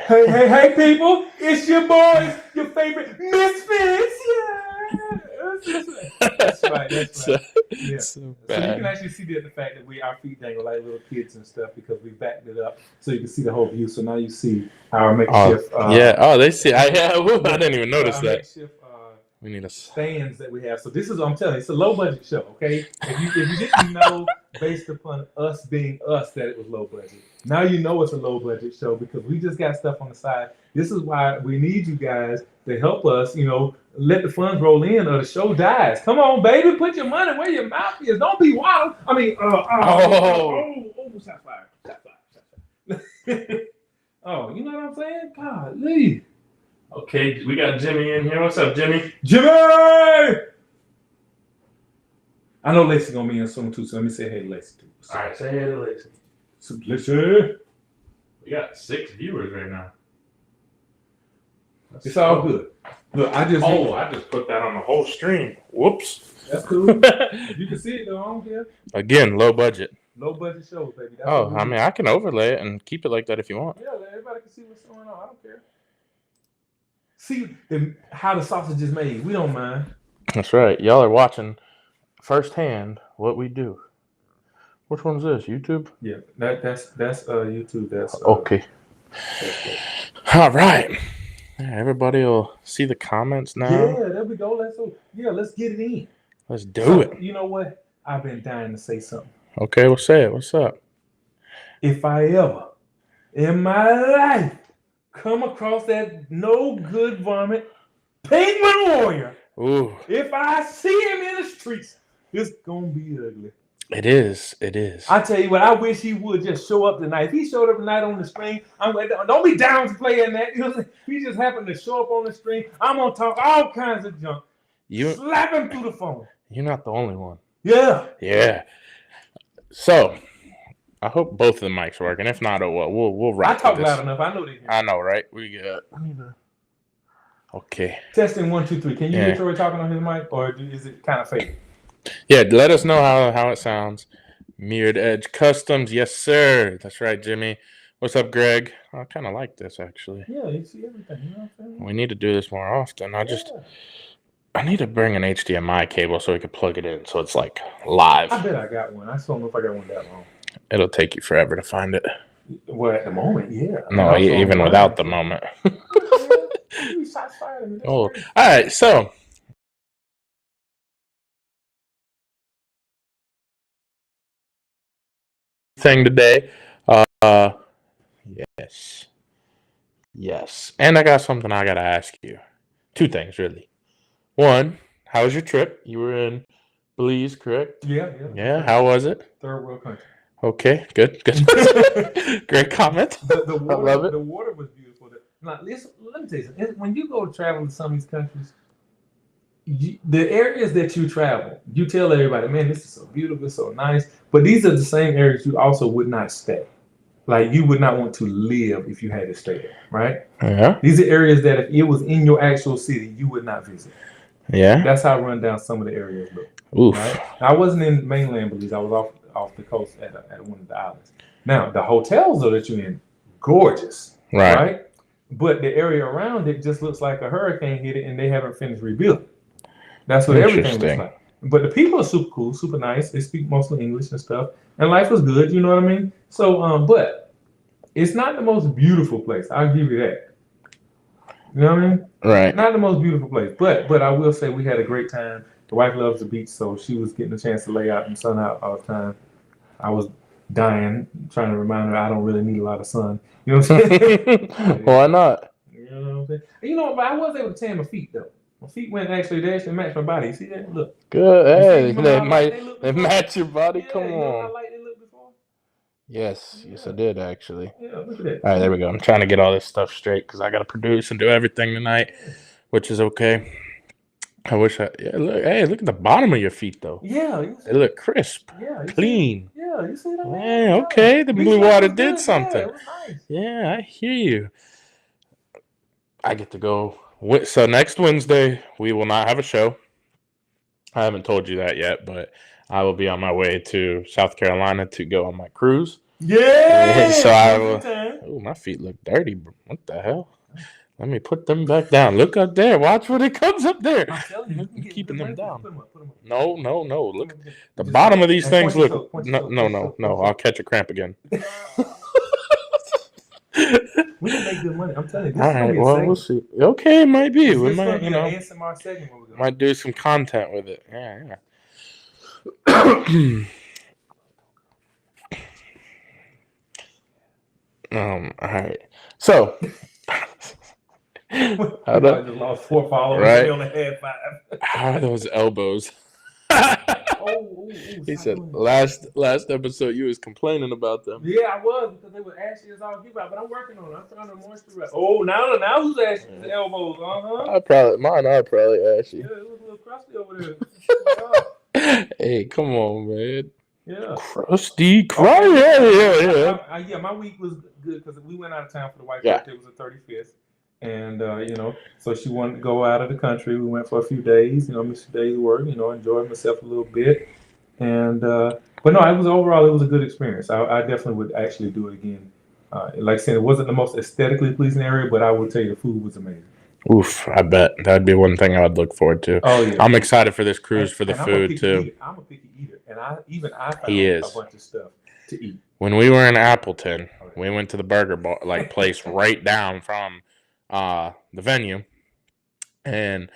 Hey, people! It's your boys, your favorite misfits. Yeah, that's right. so, Yeah. so So you can bad. actually see the fact that our feet dangle like little kids and stuff because we backed it up so you can see the whole view. So now you see our Oh makeshift. yeah. Oh, they see. I Yeah, didn't even notice our that. makeshift We need a. stands that we have. So this is, I'm telling you, it's a low budget show. Okay, if you didn't know based upon us being us that it was low budget, now you know it's a low budget show because we just got stuff on the side. This is why we need you guys to help us. Let the funds roll in or the show dies. Come on, baby, put your money where your mouth is. Don't be wild. Oh. Shot fired. Shot fired. Oh, you know what I'm saying? God, leave. Okay, we got Jimmy in here. What's up, Jimmy? Jimmy! I know Lacey gonna be in soon too, so let me say hey to Lacey too. All right, say hey to Lacey. So, Lacey. We got 6 viewers right now. It's all good. Look, I just put that on the whole stream. Whoops. That's cool. You can see it though. I don't care. Again, low budget. Low budget shows, baby. That's I mean, I can overlay it and keep it like that if you want. Yeah, everybody can see what's going on. I don't care. See how the sausage is made. We don't mind. That's right. Y'all are watching firsthand what we do. Which one's this? YouTube? Yeah, that's YouTube. That's okay. All right. Everybody will see the comments now. Yeah, there we go. Let's get it in. Let's do it. You know what? I've been dying to say something. Okay, well, say it. What's up? If I ever in my life come across that no good varmint penguin warrior, Ooh. if I see him in the streets, it's gonna be ugly. It is. It is. I tell you what, I wish he would just show up tonight. If he showed up tonight on the screen, I'm like, don't be down to play in that. If he just happened to show up on the screen, I'm gonna talk all kinds of junk. Slap him through the phone. You're not the only one. Yeah. Yeah. So, I hope both of the mics are working. If not, we'll wrap. I talk loud enough. I know they hear. I know, right? We got. Okay. Testing 1, 2, 3. Can you hear Troy talking on his mic, or is it kind of fake? Yeah, let us know how it sounds. Mirrored Edge Customs, yes sir. That's right, Jimmy. What's up, Greg? I kind of like this actually. Yeah, you see everything. You know what I'm saying? We need to do this more often. I need to bring an HDMI cable so we can plug it in so it's like live. I bet I got one. I just don't know if I got one that long. It'll take you forever to find it. Well, at the moment, yeah. No, even without the moment. Oh, all right. So thing today. Yes. And I got something I gotta ask you. 2 things really. 1, how was your trip? You were in Belize, correct? Yeah. How was it? Third world country. Okay, good. Great comment. The water, I love it. The water was beautiful. Now, let me tell you something. When you go to travel to some of these countries, the areas that you travel, you tell everybody, man, this is so beautiful, so nice. But these are the same areas you also would not stay. Like, you would not want to live if you had to stay there, right? Yeah. These are areas that if it was in your actual city, you would not visit. Yeah. That's how run down some of the areas look. Oof. Right? I wasn't in mainland Belize. I was off the coast at one of the islands. Now, the hotels, though, that you're in, gorgeous. Right? But the area around it just looks like a hurricane hit it and they haven't finished rebuilding. That's what everything looks like. But the people are super cool, super nice. They speak mostly English and stuff. And life was good, you know what I mean? So, but it's not the most beautiful place. I'll give you that. You know what I mean? Right. Not the most beautiful place. But I will say we had a great time. The wife loves the beach, so she was getting a chance to lay out and sun out all the time. I was dying, trying to remind her I don't really need a lot of sun. You know what I'm saying? Why not? You know what I'm saying? You know, but I was able to tan my feet, though. My feet went actually, they actually matched my body. You see that? Look. Good. Hey, they match your body. Yeah, Come you know on. how light they looked before? Yes, I did actually. Yeah, look at that. All right, there we go. I'm trying to get all this stuff straight because I got to produce and do everything tonight, which is okay. I wish look at the bottom of your feet though. Yeah. They look crisp. Yeah. Clean. Yeah, you see that? Yeah, okay. The blue water did something. Yeah, it was nice. Yeah, I hear you. I get to go. So next Wednesday, we will not have a show. I haven't told you that yet, but I will be on my way to South Carolina to go on my cruise. Yeah. So I will. Oh, Ooh, my feet look dirty. What the hell? Let me put them back down. Look up there. Watch when it comes up there. I'm telling you, I'm keeping them down. Put them up. No. Look, the bottom of these things look. No. I'll catch a cramp again. We can make good money. I'm telling you. This All right. Well, we'll see. Okay, it might be. We might, an ASMR segment. Where we're might do some content with it. Yeah. All right. So. I just lost 4 followers. Right. We only had 5. How are those elbows? He said last episode you was complaining about them. Yeah, I was, because they were ashy as all get out, but I'm working on it. I'm trying to moisturize. Oh, now who's ashy? His elbows, Mine are probably ashy. Yeah, it was a little crusty over there. Hey, come on, man. Yeah. Crusty, yeah. Yeah, my week was good because we went out of town for the wife's birthday. It was the 35th. And, so she wanted to go out of the country. We went for a few days, missed a day's work, enjoyed myself a little bit. And, but no, it was a good experience. I definitely would actually do it again. Like I said, it wasn't the most aesthetically pleasing area, but I will tell you the food was amazing. Oof, I bet. That'd be one thing I would look forward to. Oh, yeah. I'm excited for this cruise for the food, too. I'm a picky eater, and I found a bunch of stuff to eat. When we were in Appleton, we went to the burger bar, place right down from the venue, and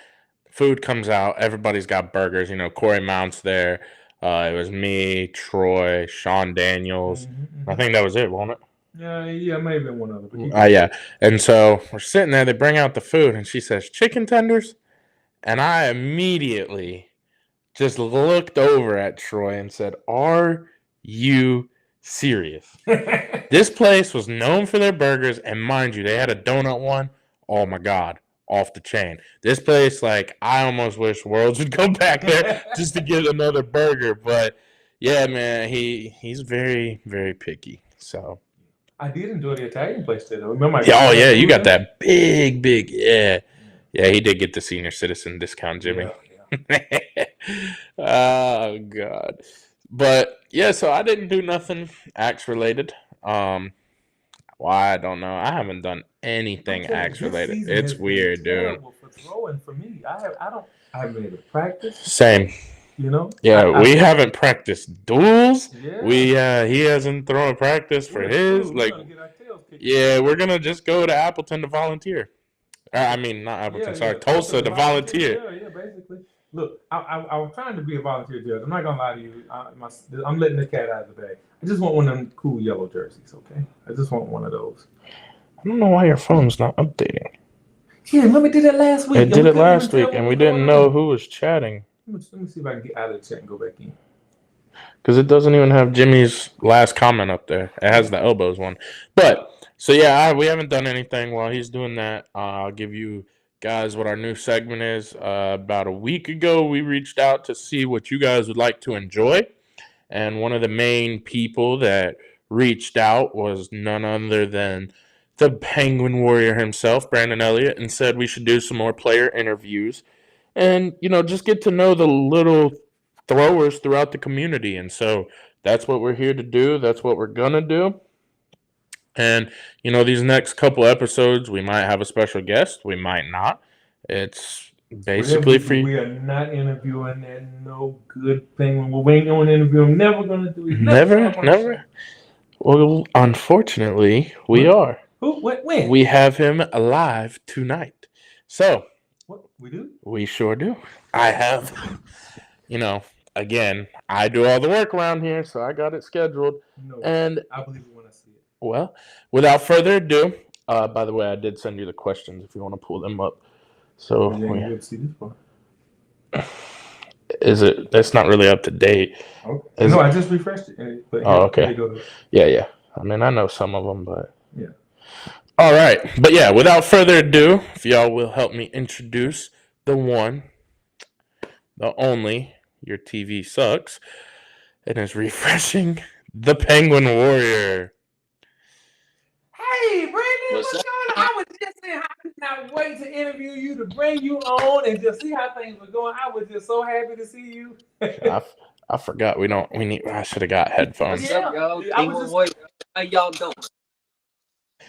food comes out. Everybody's got burgers. Corey Mount's there. It was me, Troy, Sean Daniels. Mm-hmm. I think that was it, wasn't it? Yeah, maybe one other. Yeah. And so we're sitting there. They bring out the food, and she says, chicken tenders. And I immediately just looked over at Troy and said, are you serious? This place was known for their burgers, and mind you, they had a donut one. Oh, my God. Off the chain. This place, I almost wish Worlds would go back there just to get another burger. But, yeah, man, he's very, very picky. So I did enjoy the Italian place today, though. Remember you got that big, yeah. Yeah, he did get the senior citizen discount, Jimmy. Yeah. Oh, God. But, yeah, so I didn't do nothing axe-related. Why, I don't know. I haven't done anything axe-related. It's weird, dude. For throwing for me. I haven't been able to practice. Same. Yeah, we haven't practiced duels. Yeah. He hasn't thrown a practice for his. We're gonna just go to Appleton to volunteer. I mean, not Appleton. Sorry, Tulsa to volunteer. Yeah, basically. Look, I was trying to be a volunteer judge. I'm not gonna lie to you. I'm letting the cat out of the bag. I just want one of them cool yellow jerseys. Okay, I just want one of those. I don't know why your phone's not updating. Yeah, remember did it last week. It did it last week, and we didn't know who was chatting. Let me see if I can get out of the chat and go back in. Because it doesn't even have Jimmy's last comment up there. It has the elbows one. But, so yeah, we haven't done anything while he's doing that. I'll give you guys what our new segment is. About a week ago, we reached out to see what you guys would like to enjoy. And one of the main people that reached out was none other than the Penguin Warrior himself, Brandon Elliott, and said we should do some more player interviews. And, just get to know the little throwers throughout the community. And so that's what we're here to do. That's what we're going to do. And, these next couple episodes, we might have a special guest. We might not. It's basically free. We are not interviewing and no good thing. We ain't going to interview him. Never going to do it. Never. Well, unfortunately, we are. Who? When? We have him live tonight. So. What? We do? We sure do. I have, again, I do all the work around here, so I got it scheduled. No, and I believe it when I see it. Well, without further ado, by the way, I did send you the questions if you want to pull them up. So see this one. That's not really up to date. Okay. I just refreshed it. Okay. Yeah. I mean, I know some of them, but yeah. All right. But yeah, without further ado, if y'all will help me introduce the one, the only, your TV sucks, and is refreshing, the Penguin Warrior. Hey, Brandon, what's going on? I was just saying I could not wait to interview you, to bring you on and just see how things were going. I was just so happy to see you. I forgot I should have got headphones. What's up, y'all? How y'all doing?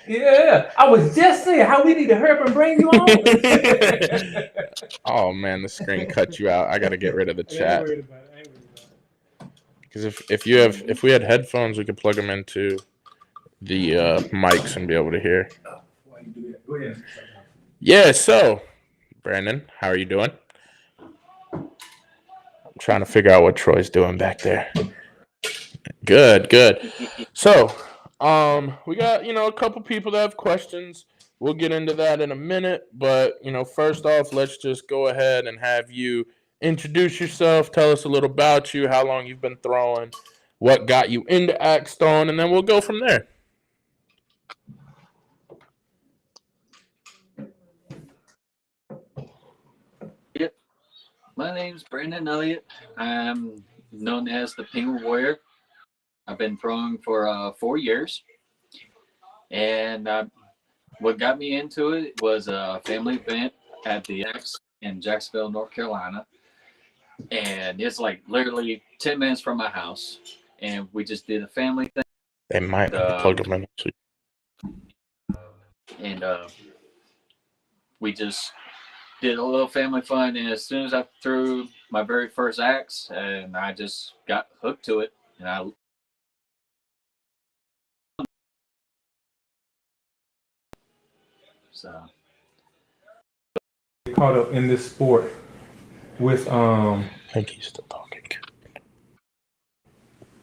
Yeah, I was just saying how we need to hurry up and bring you on. Oh man, the screen cut you out. I gotta get rid of the chat. Because if we had headphones, we could plug them into the mics and be able to hear. Go ahead. Yeah. So, Brandon, how are you doing? I'm trying to figure out what Troy's doing back there. Good, good. So, we got a couple people that have questions. We'll get into that in a minute, but first off, let's just go ahead and have you introduce yourself. Tell us a little about you, how long you've been throwing, what got you into axe throwing, and then we'll go from there. Yep. My name's Brandon Elliott. I'm known as the Penguin Warrior. I've been throwing for 4 years. And what got me into it was a family event at the X in Jacksonville, North Carolina. And it's like literally 10 minutes from my house. And we just did a family thing. They might plug them in. And we just did a little family fun. And as soon as I threw my very first axe, and I just got hooked to it. And I caught up in this sport with I think he's still talking.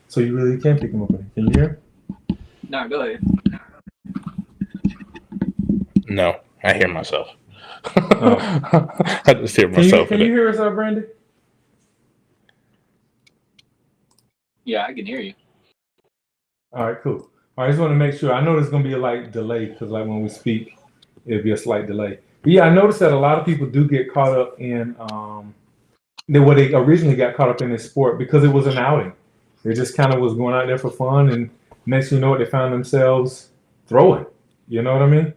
So you really can't pick him up. Can you hear him? No, go ahead. No, I hear myself. I just hear myself. Can you hear us, Brandon? Yeah, I can hear you. All right, cool. I just want to make sure. I know there's going to be a delay because when we speak, it'll be a slight delay. But yeah, I noticed that a lot of people do get caught up in they originally got caught up in this sport because it was an outing. They just kind of was going out there for fun, and next thing you know what, they found themselves throwing. You know what I mean?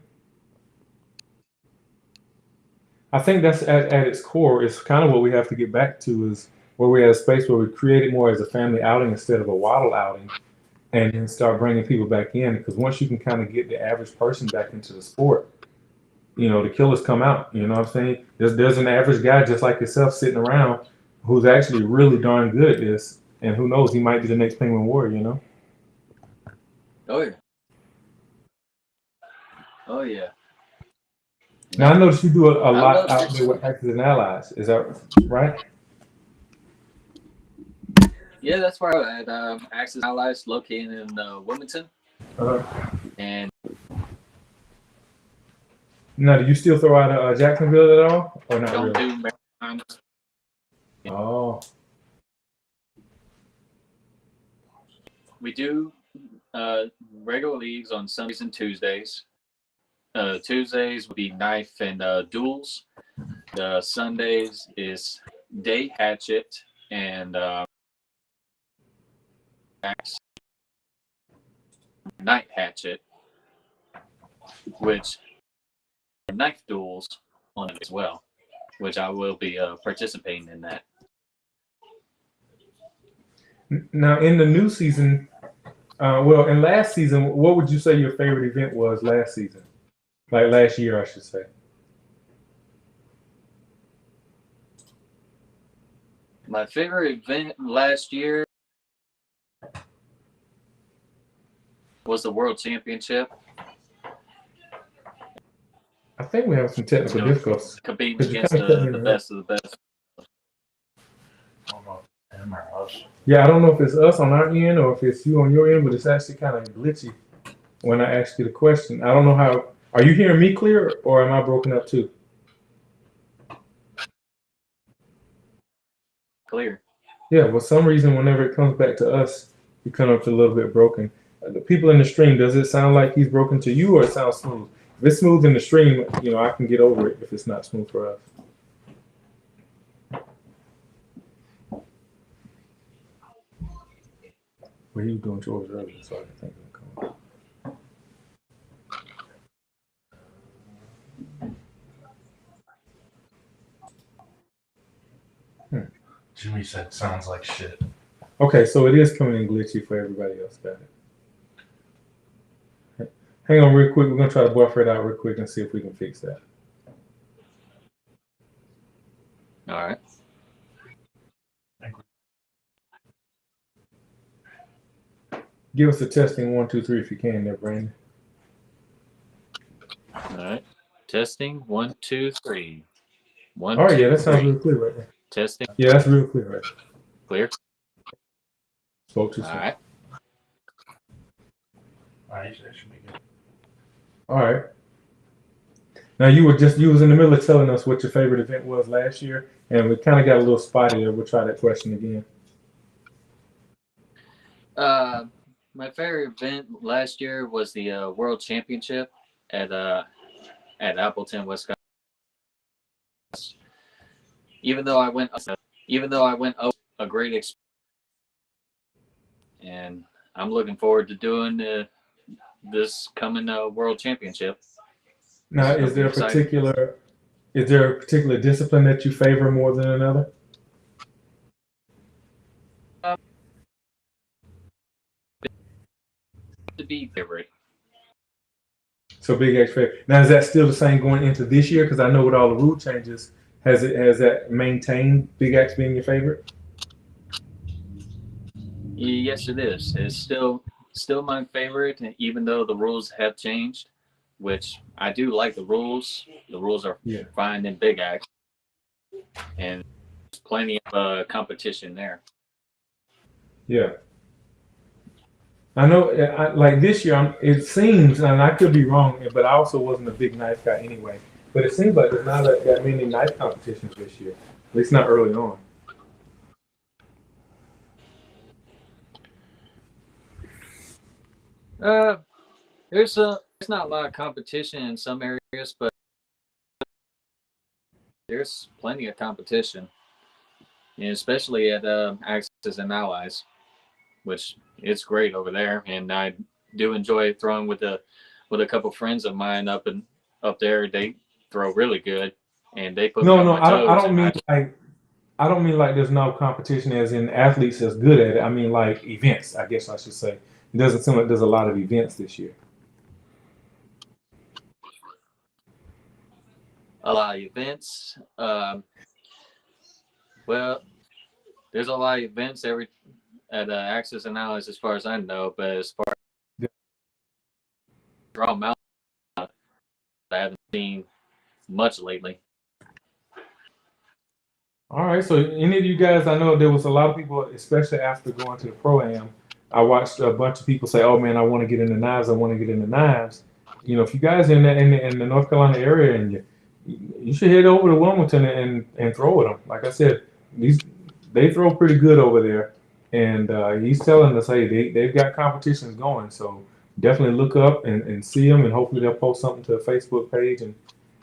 I think that's at its core. It's kind of what we have to get back to is where we have a space where we create it more as a family outing instead of a waddle outing, and then start bringing people back in. Because once you can kind of get the average person back into the sport, the killers come out. You know what I'm saying? There's an average guy just like yourself sitting around who's actually really darn good at this, and who knows, he might be the next Penguin Warrior. Oh yeah. Oh yeah. Now I noticed you do a lot out there with Axis and Allies. Is that right? Yeah, that's where I'm at Axis Allies, located in Wilmington. And now, do you still throw out of Jacksonville at all, or not don't really? do marathons. Oh. We do regular leagues on Sundays and Tuesdays. Tuesdays would be knife and duels. The Sundays is day hatchet and night hatchet, which are knife duels on it as well, which I will be participating in that. Now, in the new season, in last season, what would you say your favorite event was last season? Like last year, I should say. My favorite event last year was the World Championship. I think we have some technical difficulties. Competing against the best of the best. Yeah, I don't know if it's us on our end or if it's you on your end, but it's actually kind of glitchy when I ask you the question. I don't know how. Are you hearing me clear or am I broken up too? Clear. Yeah, for some reason, whenever it comes back to us, you come up to a little bit broken. The people in the stream, does it sound like he's broken to you or it sounds smooth? If it's smooth in the stream, I can get over it if it's not smooth for us. Well, he was doing chores earlier, so I didn't think it would come up. Jimmy said sounds like shit. Okay, so it is coming in glitchy for everybody else. Got it. Hang on real quick. We're going to try to buffer it out real quick and see if we can fix that. All right. Give us a testing 1, 2, 3 if you can there, Brandon. All right. Testing 1, 2, 3. 1, All right, 2, yeah, that sounds 3. real clear right there. Testing. Yeah, that's real clear right there. Clear. Spoke too All soon. right. All right, that should be good. All right. Now you was in the middle of telling us what your favorite event was last year, and we kind of got a little spotty there. We'll try that question again. My favorite event last year was the World Championship at Appleton, Wisconsin. Even though I went a great experience, and I'm looking forward to doing this coming World Championship. Now, is there a particular discipline that you favor more than another? To be favorite. So Big X favorite. Now, is that still the same going into this year? Because I know with all the rule changes, has that maintained Big X being your favorite? Yes, it is. It's still my favorite, even though the rules have changed, which I do like the rules. The rules are fine in Big X, and there's plenty of competition there. Yeah. I know, like this year, it seems, and I could be wrong, but I also wasn't a big knife guy anyway. But it seems like there's not that many knife competitions this year, at least not early on. There's not a lot of competition in some areas, but there's plenty of competition, and especially at Axis and Allies, which it's great over there, and I do enjoy throwing with a couple friends of mine up there. They throw really good, and they put me on my toes. I don't mean like there's no competition as in athletes that's good at it. I mean like events, I guess I should say. It doesn't seem like there's a lot of events this year. A lot of events. Well, there's a lot of events at Axis and Allies as far as I know, but as far as Draw Mountain, I haven't seen much lately. All right, so any of you guys, I know there was a lot of people, especially after going to the Pro-Am, I watched a bunch of people say, oh man, I want to get into knives, I want to get into knives. You know, if you guys are in the North Carolina area, and you should head over to Wilmington and throw with them. Like I said, they throw pretty good over there. And he's telling us, hey, they've got competitions going, so definitely look up and see them, and hopefully they'll post something to a Facebook page, and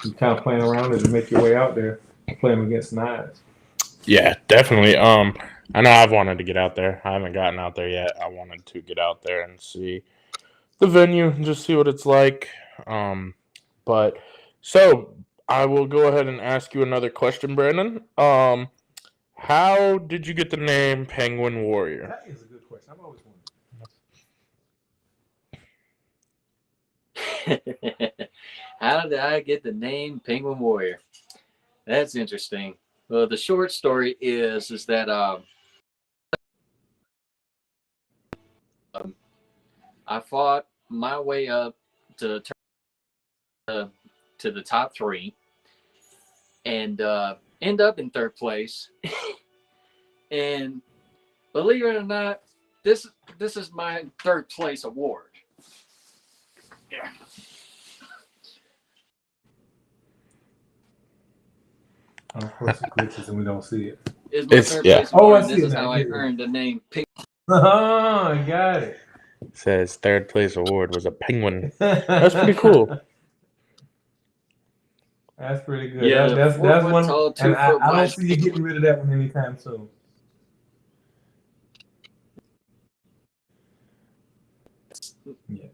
you kind of playing around it and make your way out there and play them against knives. Yeah, definitely. I know I've wanted to get out there. I haven't gotten out there yet. I wanted to get out there and see the venue and just see what it's like. But so I will go ahead and ask you another question, Brandon. How did you get the name Penguin Warrior? That is a good question. I've always wondered. How did I get the name Penguin Warrior? That's interesting. Well, the short story is that I fought my way up to the top 3 and end up in 3rd place. And believe it or not, this is my 3rd place award. Yeah. Of course, it glitches and we don't see it. It's my 3rd place award. I see this is how I earned the name Penguin. Oh, I got it. It says 3rd place award was a penguin. That's pretty cool. That's pretty good. Yeah, that's one. Tall, and I don't see you getting rid of that one anytime soon. Yeah.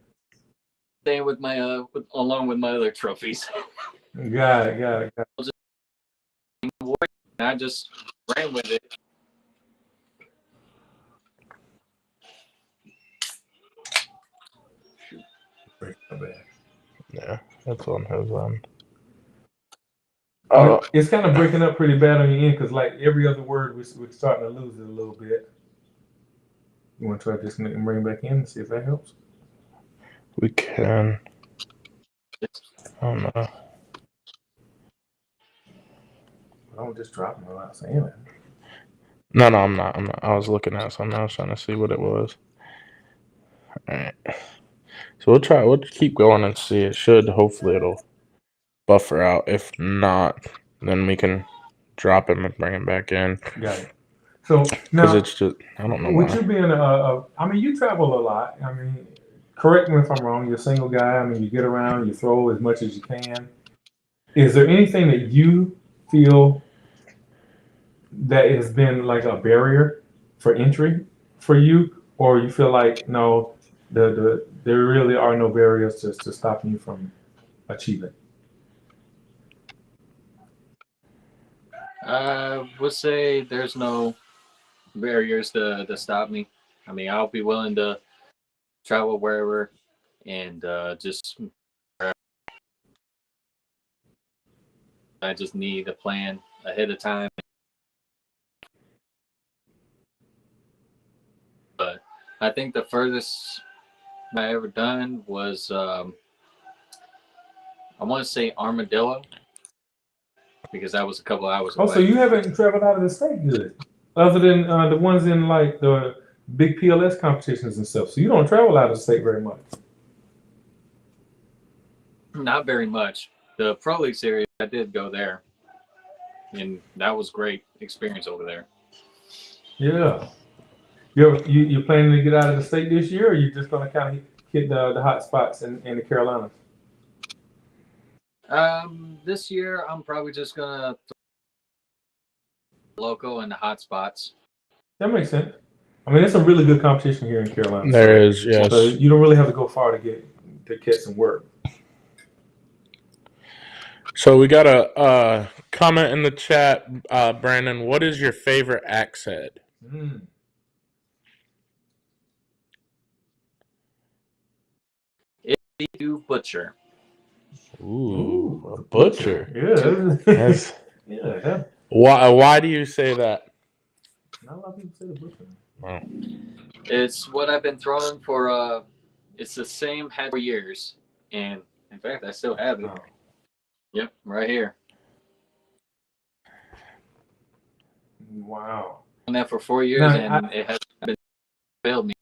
Staying with my along with my other trophies. Got it. I just ran with it. Yeah, that's on his end. It's kind of breaking up pretty bad on your end because, like, every other word we're starting to lose it a little bit. You want to try to disconnect and bring it back in and see if that helps? We can. I don't know. Don't just drop them without saying it. No, I'm not. I was looking at something. I was trying to see what it was. All right. So we'll try. We'll keep going and see. It should. Hopefully, it'll buffer out. If not, then we can drop him and bring him back in. Got it. So Because now, it's just, I don't know with why. you being I mean, you travel a lot. I mean, correct me if I'm wrong. You're a single guy. I mean, you get around, you throw as much as you can. Is there anything that you feel that has been like a barrier for entry for you, or you feel like no, there really are no barriers to stopping you from achieving? I would say there's no barriers to stop me. I mean, I'll be willing to travel wherever and just I just need a plan ahead of time. But I think the furthest I ever done was I want to say Armadillo because that was a couple hours away. Oh, so you haven't traveled out of the state, good, other than the ones in like the big PLS competitions and stuff. So you don't travel out of the state very much. Not very much. The Pro League series, I did go there, and that was great experience over there. Yeah. You planning to get out of the state this year, or you just gonna kind of hit the hot spots in the Carolinas? This year I'm probably just gonna local in the hot spots. That makes sense. I mean, there's some really good competition here in Carolina. There is, yes. So you don't really have to go far to catch some work. So we got a comment in the chat, Brandon. What is your favorite axe head? It's the Butcher. Ooh, a butcher. Yeah. Yeah. Why do you say that? Not a lot of people say the butcher. Oh. It's what I've been throwing for. It's the same head for years, and in fact, I still have it. Oh. Yep, right here. Wow. Done that for 4 years, and it has been failed me.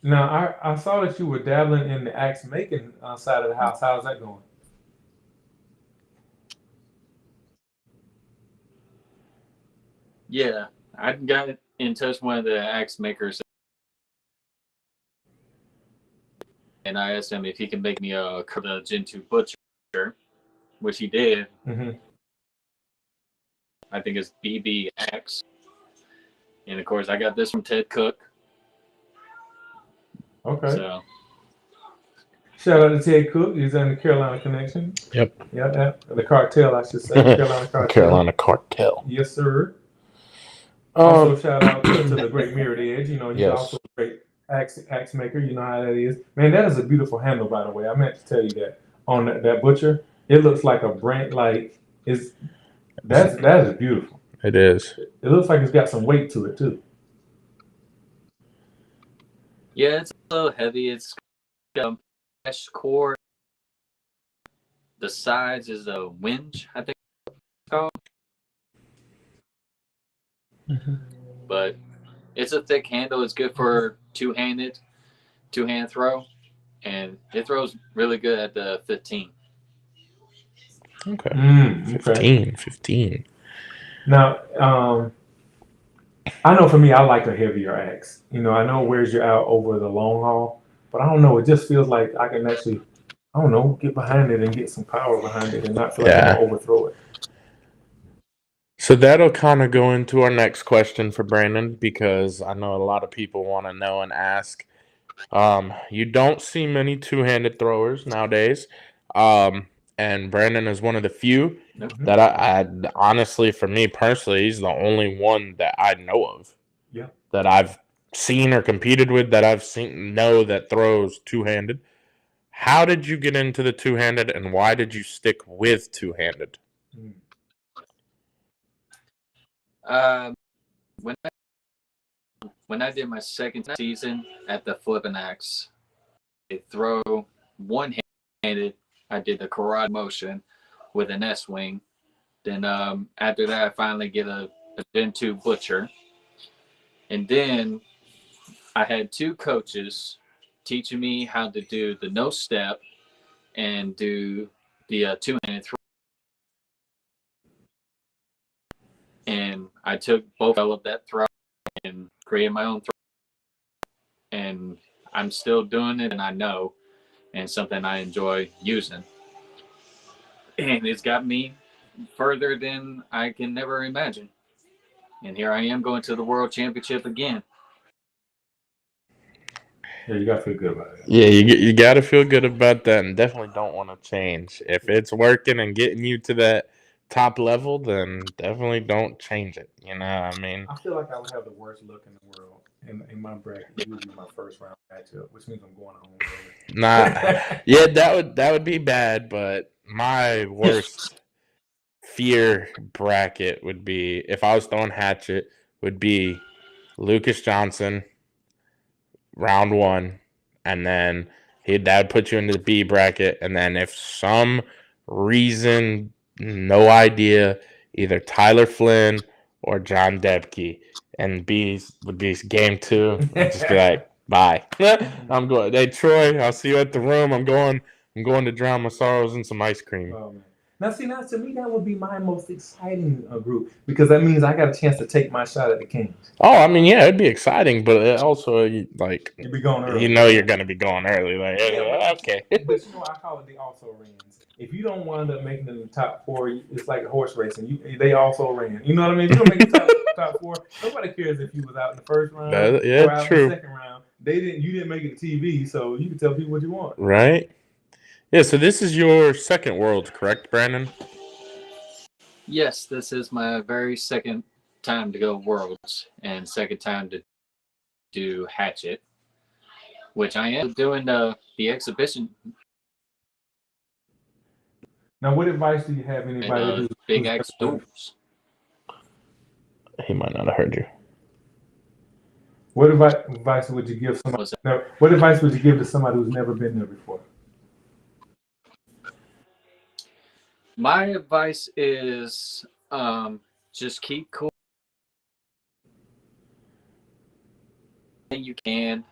Now I saw that you were dabbling in the axe making side of the house. How's that going? Yeah, I got in touch with one of the axe makers, and I asked him if he can make me a Gen 2 Butcher, which he did. Mm-hmm. I think it's BBX. And of course, I got this from Ted Cook. Okay. So, shout out to Ted Cook. He's in the Carolina Connection. Yep. Yeah. The cartel, I should say. Carolina Cartel. Carolina Cartel. Yes, sir. Also, shout out to the great Mirrored Edge. You know, he's also a great axe maker. You know how that is. Man, that is a beautiful handle, by the way. I meant to tell you that on that butcher. It looks like a brand, like that is beautiful. It is. It looks like it's got some weight to it too. yeah, it's a little heavy. It's got a mesh core. The sides is a winch, I think it's called. Mm-hmm. But it's a thick handle. It's good for two-hand throw, and it throws really good at the 15. Okay. 15. Now, I know for me, I like a heavier axe. You know, I know it wears you out over the long haul, but I don't know. It just feels like I can actually, I don't know, get behind it and get some power behind it and not feel like I'm gonna overthrow it. So that'll kind of go into our next question for Brandon, because I know a lot of people want to know and ask. You don't see many two-handed throwers nowadays, and Brandon is one of the few that I honestly, for me personally, he's the only one that I know of. Yeah. That I've seen or competed with that I've seen know that throws two-handed. How did you get into the two-handed, and why did you stick with two-handed? When I did my second season at the Flippin' Axe, I throw one-handed. I did the karate motion with an S-wing. Then after that, I finally get a Gen 2 butcher. And then I had two coaches teaching me how to do the no step and do the two-handed throw. And I took both of that throw and created my own throw. And I'm still doing it, and I know, and something I enjoy using. And it's got me further than I can never imagine. And here I am going to the World Championship again. Yeah, you gotta feel good about it. Yeah, you got to feel good about that, and definitely don't want to change. If it's working and getting you to that top level, then definitely don't change it. You know what I mean? I feel like I would have the worst look in the world in my bracket. It would be my first round matchup, which means I'm going home early. Nah, yeah, that would be bad. But my worst fear bracket would be, if I was throwing hatchet, would be Lucas Johnson, round one, and then that would put you into the B bracket, and then if some reason, no idea, either Tyler Flynn or John Debke, and B would be game two. I'd just be like, bye. I'm going. Hey Troy, I'll see you at the room. I'm going to drown my sorrows in some ice cream. Oh, man. Now, see, to me, that would be my most exciting group, because that means I got a chance to take my shot at the Kings. Oh, I mean, yeah, it'd be exciting, but it also, like, you'd be going early. You know, you're going to be going early. Like, yeah, okay. But you know, I call it the also rans. If you don't wind up making the top four, it's like horse racing. They also ran. You know what I mean? If you don't make the top four, nobody cares if you was out in the first round or out true. in the second round. You didn't make it to TV, so you can tell people what you want. Right. Yeah, so this is your second Worlds, correct, Brandon? Yes, this is my very second time to go Worlds and second time to do hatchet, which I am doing the exhibition. Now, what advice do you have anybody who's Big X duels? He might not have heard you. What advice would you give somebody? What advice would you give to somebody who's never been there before? My advice is just keep cool. You can,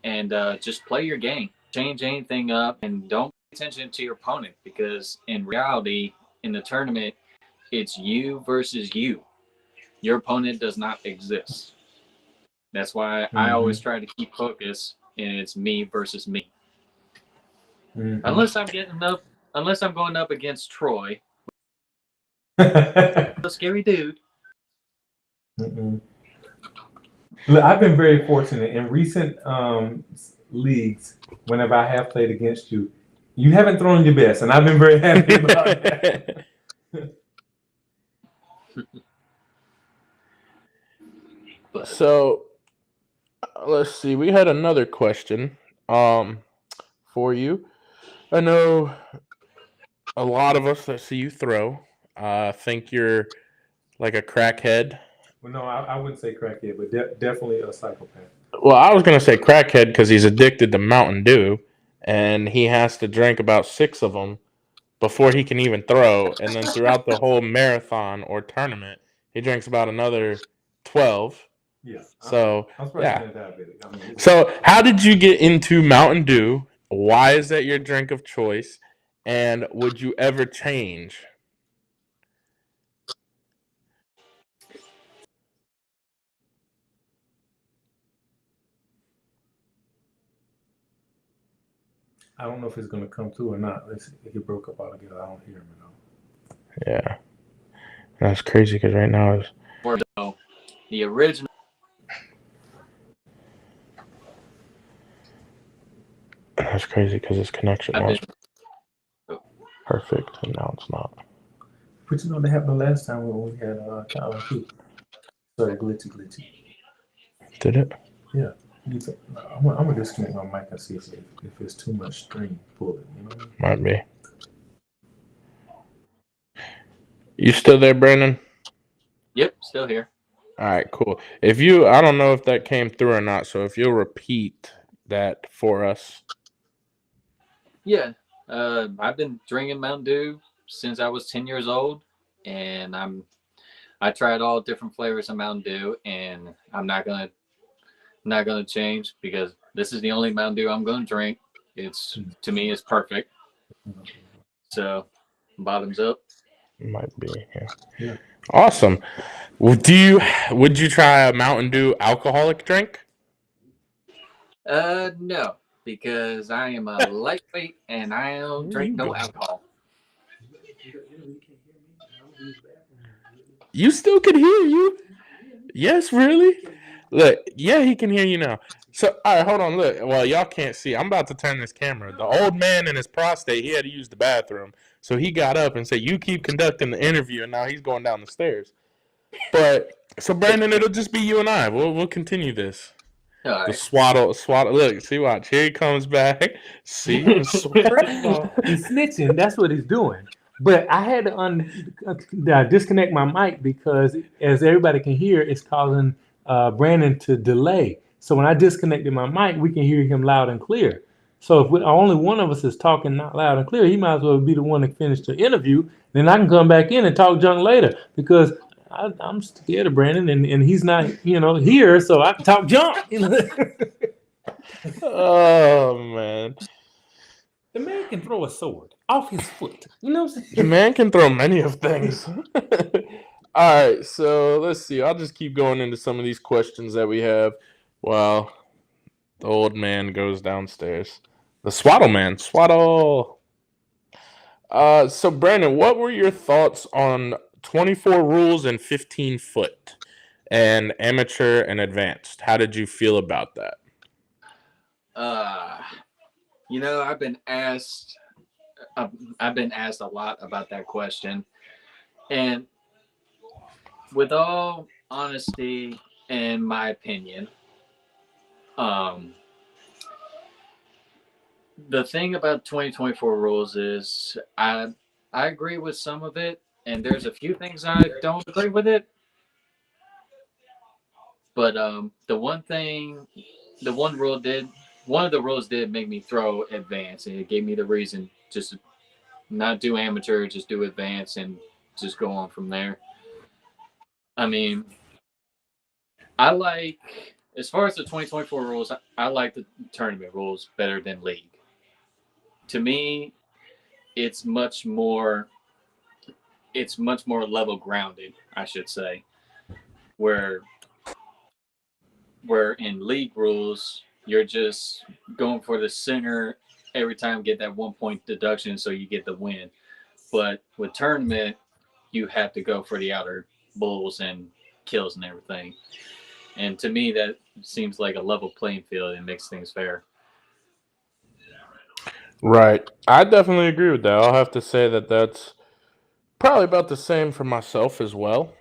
and just play your game. Change anything up, and don't pay attention to your opponent, because in reality, in the tournament, it's you versus you. Your opponent does not exist. That's why I always try to keep focus, and it's me versus me. Unless I'm going up against Troy, a scary dude. Look, I've been very fortunate in recent leagues. Whenever I have played against you, you haven't thrown your best, and I've been very happy about that. So, let's see. We had another question for you. I know a lot of us that see you throw think you're like a crackhead. Well, no, I wouldn't say crackhead, but definitely a psychopath. Well, I was going to say crackhead because he's addicted to Mountain Dew, and he has to drink about 6 of them before he can even throw. And then throughout the whole marathon or tournament, he drinks about another 12. Yeah. So, I'm diabetic. So, how did you get into Mountain Dew? Why is that your drink of choice? And would you ever change? I don't know if it's going to come through or not. If he broke up altogether, I don't hear him at all. Yeah. That's crazy because right now is the original. That's crazy because his connection was perfect, and now it's not. But you know, that happened the last time when we had Tyler too. Sorry, glitchy. Did it? Yeah. I'm gonna disconnect my mic and see if it's too much string pulling. You know. Might be. You still there, Brandon? Yep, still here. All right, cool. I don't know if that came through or not. So if you'll repeat that for us. Yeah, I've been drinking Mountain Dew since I was 10 years old, and I tried all different flavors of Mountain Dew, and I'm not gonna change because this is the only Mountain Dew I'm gonna drink. It's to me, it's perfect. So, bottoms up. Might be here. Yeah. Awesome. Would you try a Mountain Dew alcoholic drink? No, because I am a lightweight and I don't drink no alcohol. You still can hear you. Yes, really? Look, yeah, he can hear you now. So, all right, hold on. Look, well, y'all can't see. I'm about to turn this camera. The old man in his prostate, he had to use the bathroom. So he got up and said, "You keep conducting the interview," and now he's going down the stairs. But, so Brandon, it'll just be you and I. We'll continue this. All right. The swaddle. Look, see, watch. Here he comes back. See? First of all, he's snitching. That's what he's doing. But I had to disconnect my mic because, as everybody can hear, it's causing Brandon to delay. So when I disconnected my mic, we can hear him loud and clear. So if only one of us is talking not loud and clear, he might as well be the one to finish the interview. Then I can come back in and talk junk later because I'm scared of Brandon and he's not, here, so I can talk junk. Oh, man. The man can throw a sword off his foot. You know what I'm saying? The man can throw many of things. All right, so let's see. I'll just keep going into some of these questions that we have while the old man goes downstairs. The swaddle man. Swaddle. So, Brandon, what were your thoughts on 24 rules and 15 foot and amateur and advanced? How did you feel about that? I've been asked. I've been asked a lot about that question, and with all honesty, in my opinion, the thing about 2024 rules is I agree with some of it, and there's a few things I don't agree with it. But one of the rules did make me throw advance, and it gave me the reason just to not do amateur, just do advance, and just go on from there. I mean, as far as the 2024 rules, I like the tournament rules better than league. To me, it's much more level grounded, I should say. Where in league rules, you're just going for the center every time, get that 1 point deduction so you get the win. But with tournament, you have to go for the outer bulls and kills and everything. And to me, that seems like a level playing field and makes things fair. Right. I definitely agree with that. I'll have to say that that's probably about the same for myself as well.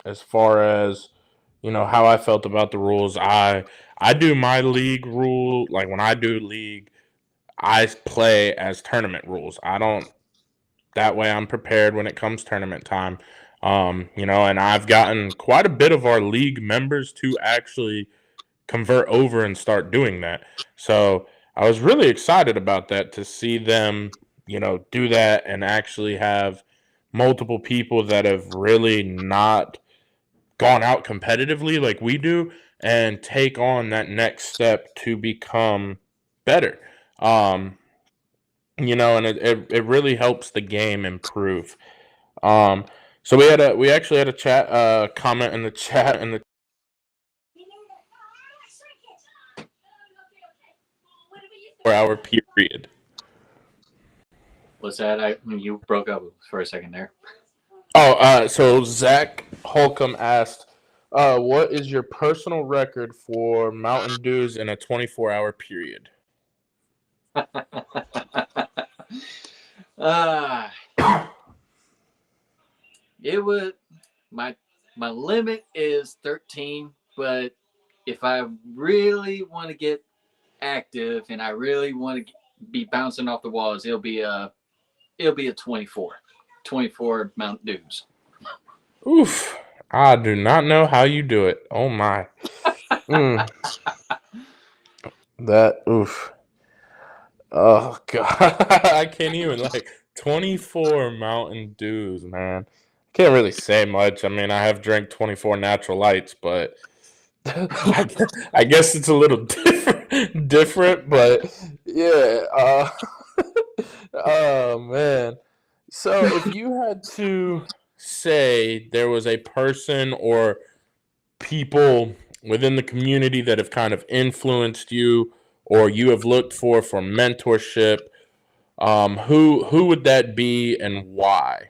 As far as how I felt about the rules, I do my league rule, like when I do league, I play as tournament rules. I don't. That way, I'm prepared when it comes tournament time. And I've gotten quite a bit of our league members to actually convert over and start doing that. So I was really excited about that, to see them, do that and actually have multiple people that have really not gone out competitively like we do and take on that next step to become better. And it really helps the game improve. So we actually had a chat comment in the chat in the 4-hour period. What's that? You broke up for a second there. So Zach Holcomb asked, what is your personal record for Mountain Dews in a 24-hour period? It would my limit is 13, but if I really want to get active and I really want to be bouncing off the walls, it'll be a 24 Mountain Dews. Oof. I do not know how you do it. Oh my. That oof. Oh god. I can't even 24 Mountain Dews, man. Can't really say much. I mean, I have drank 24 natural lights, but I guess it's a little different, but yeah. Oh man. So if you had to say there was a person or people within the community that have kind of influenced you or you have looked for mentorship, who would that be and why?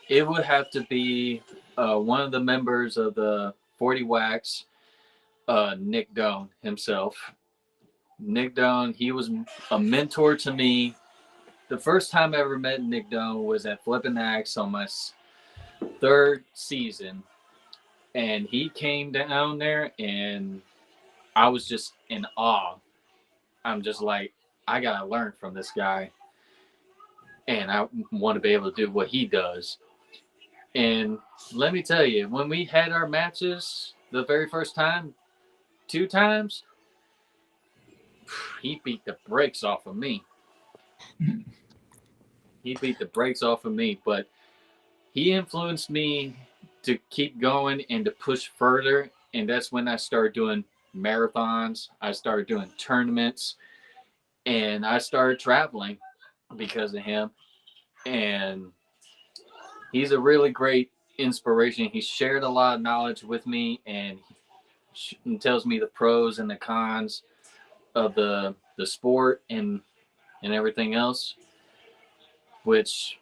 It would have to be one of the members of the 40 Wax, Nick Doan himself. Nick Doan, he was a mentor to me. The first time I ever met Nick Doan was at Flippin' Axe on my third season. And he came down there and I was just in awe. I'm just like, I got to learn from this guy. And I want to be able to do what he does. And let me tell you, when we had our matches the very first time, 2 times, he beat the brakes off of me. But he influenced me to keep going and to push further. And that's when I started doing marathons. I started doing tournaments. And I started traveling because of him. And he's a really great inspiration. He shared a lot of knowledge with me and he tells me the pros and the cons of the sport and everything else, which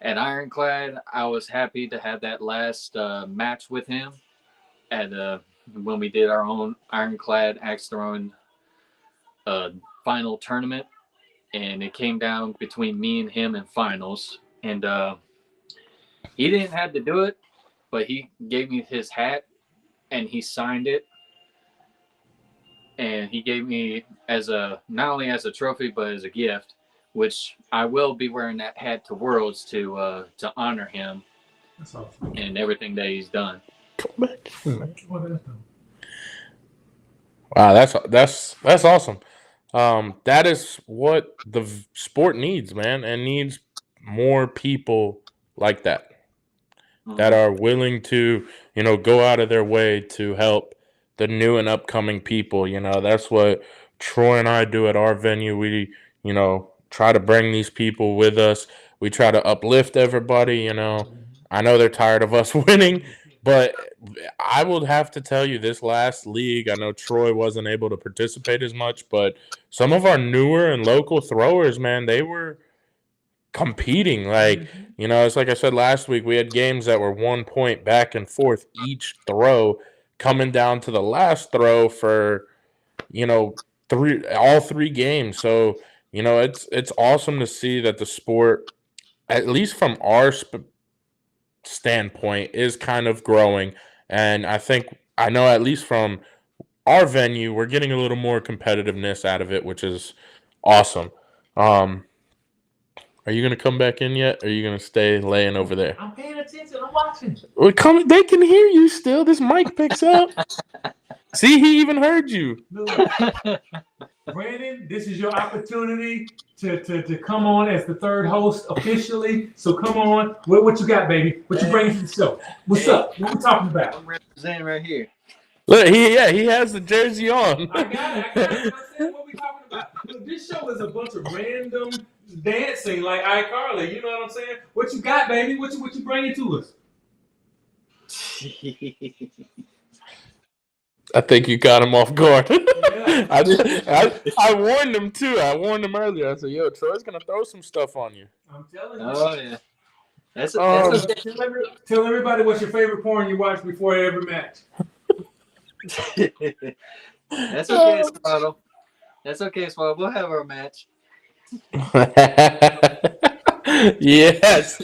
at Ironclad, I was happy to have that last match with him at when we did our own Ironclad axe throwing final tournament, and it came down between me and him in finals, and he didn't have to do it, but he gave me his hat and he signed it, and he gave me as not only as a trophy but as a gift, which I will be wearing that hat to Worlds to honor him. That's awesome. And everything that he's done. Wow, that's awesome. That is what the sport needs, man, and needs more people like that that are willing to, go out of their way to help the new and upcoming people. That's what Troy and I do at our venue. We, try to bring these people with us. We try to uplift everybody. I know they're tired of us winning, but I will have to tell you, this last league, I know Troy wasn't able to participate as much, but some of our newer and local throwers, man, they were competing. It's like I said last week, we had games that were 1 point back and forth each throw, coming down to the last throw for, all 3 games. So, it's awesome to see that the sport, at least from our standpoint, is kind of growing. And I know at least from our venue, we're getting a little more competitiveness out of it, which is awesome. Are you going to come back in yet? Or are you going to stay laying over there? I'm paying attention. I'm watching. Well, they can hear you still. This mic picks up. See, he even heard you. Look, Brandon, this is your opportunity to come on as the third host officially. So come on. What you got, baby? What you bringing to the show? What's up? What we talking about? I'm representing right here. Look, he has the jersey on. I got it. I said, what we talking about? Look, this show is a bunch of random dancing like iCarly. You know what I'm saying? What you got, baby? What you bringing to us? I think you got him off guard. Yeah. I warned him too. I warned him earlier. I said, "Yo, Troy's gonna throw some stuff on you." I'm telling you. Oh yeah. That's tell everybody what's your favorite porn you watch before every match. That's okay, Swaddle. That's okay, Swaddle. We'll have our match. Yes.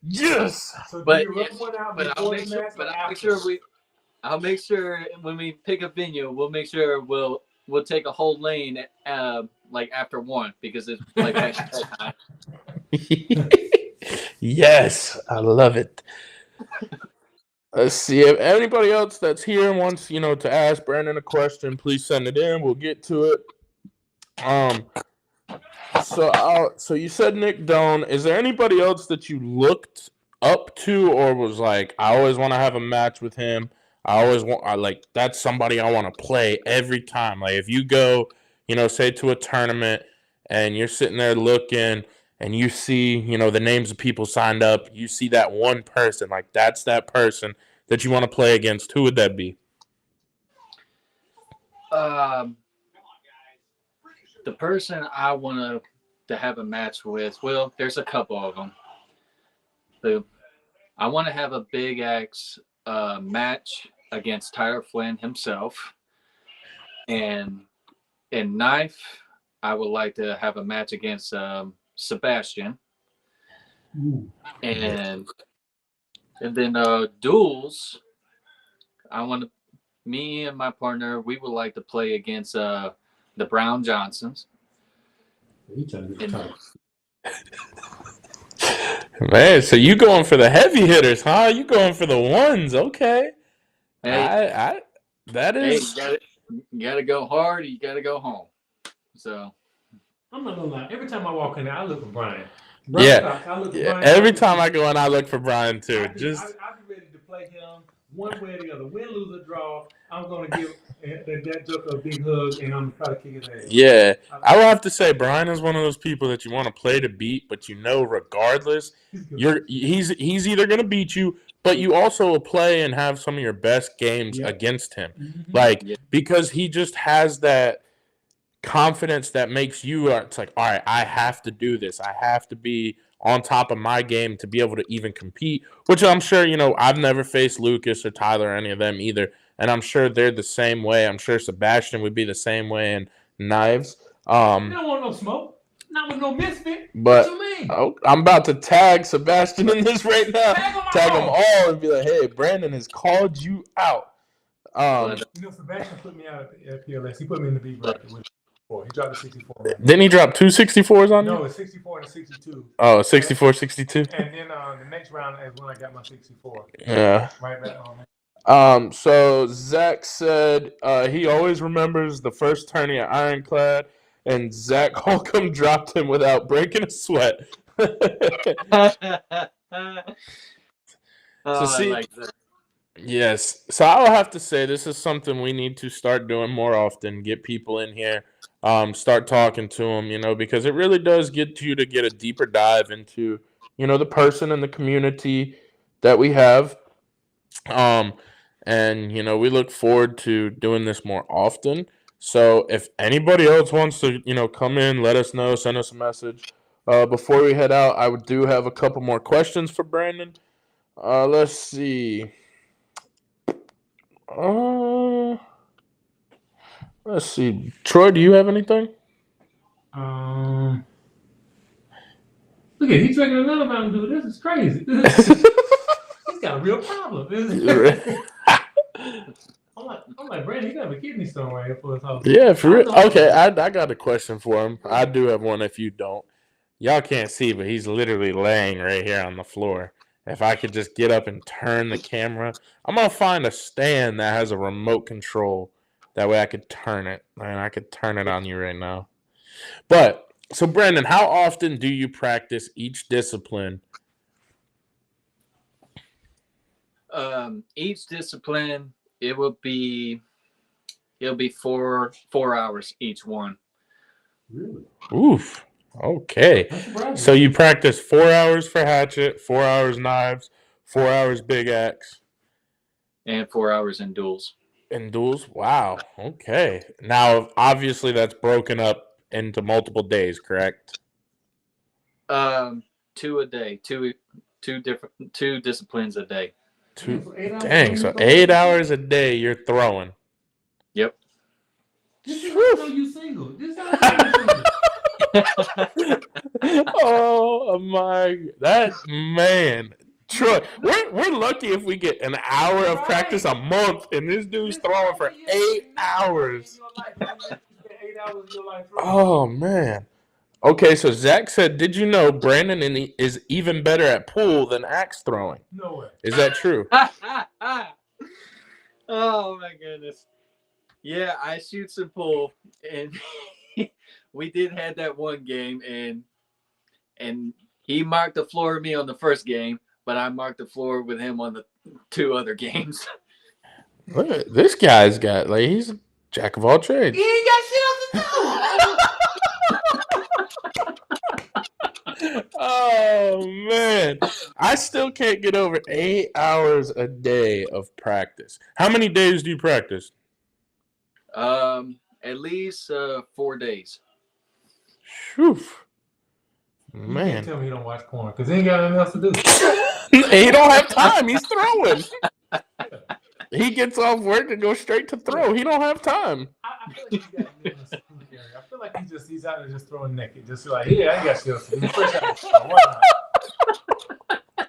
Yes. So But- do you rub one out But before the match or after? I'll make sure when we pick a venue, we'll make sure we'll take a whole lane, like after one, because it's like that time. Yes, I love it. Let's see if anybody else that's here wants, to ask Brandon a question. Please send it in. We'll get to it. So you said Nick Doan. Is there anybody else that you looked up to, or was like, I always want to have a match with him? That's somebody I want to play every time. Like if you go, say to a tournament, and you're sitting there looking, and you see, the names of people signed up. You see that one person, like that's that person that you want to play against. Who would that be? The person I want to have a match with, well, there's a couple of them. I want to have a Big X match against Tyler Flynn himself. And in Knife, I would like to have a match against Sebastian. Ooh. And then duels, me and my partner, we would like to play against the Brown Johnsons. Man, so you going for the heavy hitters, huh? You going for the ones, okay? Hey, that is. Hey, you gotta go hard. You gotta go home. So I'm not gonna lie. Every time I walk in there, I look for Brian. Every time I go in, I look for Brian too. I'll be ready to play him one way or the other. Win, lose, or draw. I'm gonna give that joker a big hug, and I'm gonna try to kick his ass. Yeah, I will have to say Brian is one of those people that you want to play to beat, but regardless, he's either gonna beat you, but you also will play and have some of your best games against him, because he just has that confidence that makes you. It's like, all right, I have to do this. I have to be on top of my game to be able to even compete. Which I'm sure I've never faced Lucas or Tyler or any of them either. And I'm sure they're the same way. I'm sure Sebastian would be the same way in Knives. You don't want no smoke. Not with no misfit. But what you mean? I'm about to tag Sebastian in this right now. Tag them all and be like, hey, Brandon has called you out. Sebastian put me out at PLS. He put me in the B bracket with 64. He dropped a 64. Didn't he drop two 64s on you? No, it's 64 and a 62. Oh, 64, 62. And then the next round is when I got my 64. Yeah. Right back on that. So Zach said he always remembers the first tourney at Ironclad, and Zach Holcomb dropped him without breaking a sweat. Yes. So I'll have to say this is something we need to start doing more often. Get people in here, start talking to them, because it really does get you to get a deeper dive into, the person and the community that we have. And, we look forward to doing this more often. So if anybody else wants to, come in, let us know, send us a message. Before we head out, I do have a couple more questions for Brandon. Let's see. Let's see. Troy, do you have anything? Look at he's drinking another Mountain Dew. This is crazy. He's got a real problem. I'm like, Brandon, you have a kidney stone right here for his house. Yeah, for real. Okay, I got a question for him. I do have one if you don't. Y'all can't see, but he's literally laying right here on the floor. If I could just get up and turn the camera, I'm going to find a stand that has a remote control. That way I could turn it. And I could turn it on you right now. But, so Brandon, how often do you practice each discipline? Each discipline, it'll be 4 hours each one. Really? Oof. Okay. So you practice 4 hours for hatchet, 4 hours knives, 4 hours big axe. And 4 hours in duels. In duels? Wow. Okay. Now, obviously, that's broken up into multiple days, correct? 2 a day. Two disciplines a day. Dang, so 8 hours a day you're throwing. Yep. This is how I know you single. This is how I know you single. Oh my, that man, Troy. We're lucky if we get an hour of practice a month, and this dude's throwing for 8 hours. 8 hours of your life. Oh man. Okay, so Zach said, "Did you know Brandon is even better at pool than axe throwing?" No way. Is that true? Oh my goodness. Yeah, I shoot some pool, and we did have that one game, and he marked the floor with me on the first game, but I marked the floor with him on the 2 other games. Look, this guy's got he's a jack of all trades. He ain't got shit else to do. Oh man, I still can't get over 8 hours a day of practice. How many days do you practice? At least 4 days. Whew. You Man, can't tell me he don't watch porn because he ain't got nothing else to do. he don't have time. He's throwing. He gets off work and goes straight to throw. He don't have time. I feel like he's got in a secluded area. I feel like he's out there just throwing naked, just like, yeah, I ain't got shit else to do. Fresh out. Why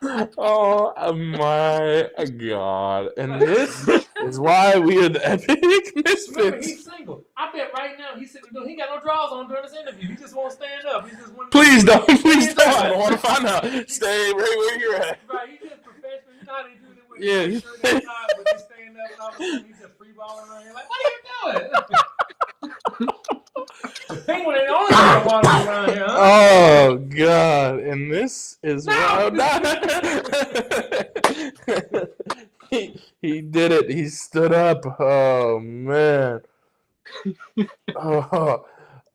not? Oh my God. And this is why we are the epic Remember, misfits. he's single. I bet right now he's sitting doing. He got no drawers on during this interview. He just won't stand up. He just won't. Please don't. Please don't. I don't want to find out. Stay right where you're at. Right, he's just professional. You know how they do it with Yeah. his shirt inside, but he's standing up and all of a sudden he's just free balling around here. Like, what are you doing? The penguin ain't the only thing balling around here, huh? Oh God! And this is wild. He did it. He stood up. Oh man.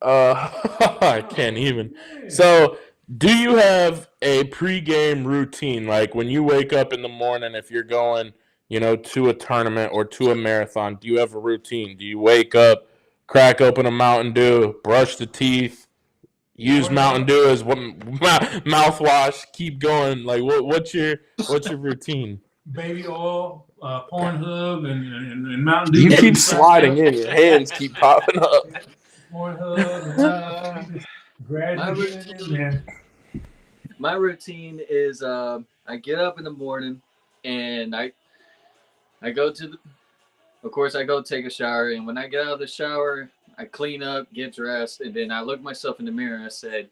I can't even. So, do you have a pregame routine? Like when you wake up in the morning, if you're going, to a tournament or to a marathon, do you have a routine? Do you wake up, crack open a Mountain Dew, brush the teeth, use Mountain Dew as mouthwash, keep going? Like what's your routine? Baby oil, Pornhub, and Mountain Dew. You keep sliding in. Your hands keep popping up. Pornhub, man. My routine is I get up in the morning and I go of course I go take a shower, and when I get out of the shower I clean up, get dressed, and then I look myself in the mirror and I said,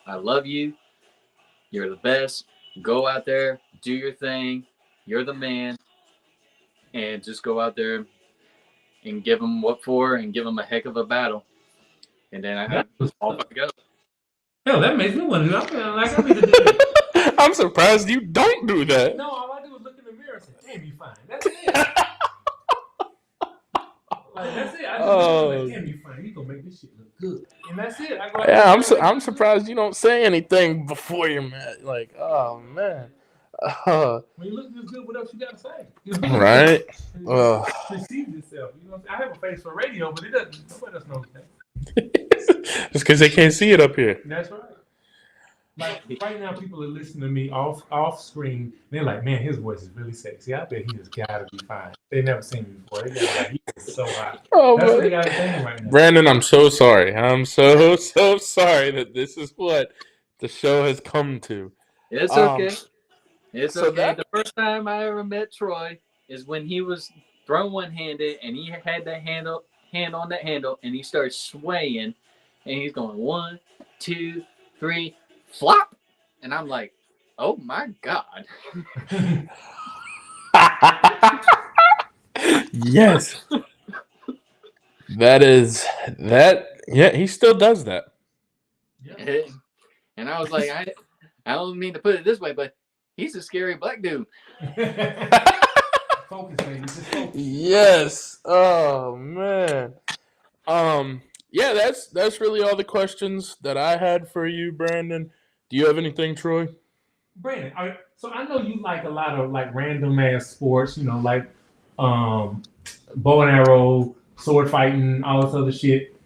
I love you, you're the best, go out there, do your thing, you're the man, and just go out there and give them what for and give them a heck of a battle. And then I off I go. Hell, that makes me want to do. I need to do that. I'm surprised you don't do that. No, all I do is look in the mirror and say, damn, you fine. That's it. That's it. I just look like, damn, you fine. You gonna make this shit look good. And that's it. I go I'm surprised you don't say anything before you're mad. Like, oh man. When you look this good, what else you gotta say? Right? Perceive yourself. I have a face for radio, but it doesn't. Nobody else knows that. Just because they can't see it up here. That's right. Like right now, people are listening to me off screen. They're like, "Man, his voice is really sexy. I bet he just gotta be fine." They never seen me before. They got he is so hot. That's what they got to think right now. Brandon, I'm so sorry. I'm so sorry that this is what the show has come to. It's okay. It's okay. The first time I ever met Troy is when he was throwing one-handed and he had that hand on that handle and he started swaying and he's going 1, 2, 3, flop, and I'm like, oh my God. Yes. That. Yeah, he still does that. Yeah. And I was like, I don't mean to put it this way, but he's a scary black dude. Focus, baby. Just focus. Yes. Oh man. Yeah, that's really all the questions that I had for you, Brandon. Do you have anything, Troy? Brandon, so I know you like a lot of like random ass sports, like bow and arrow, sword fighting, all this other shit.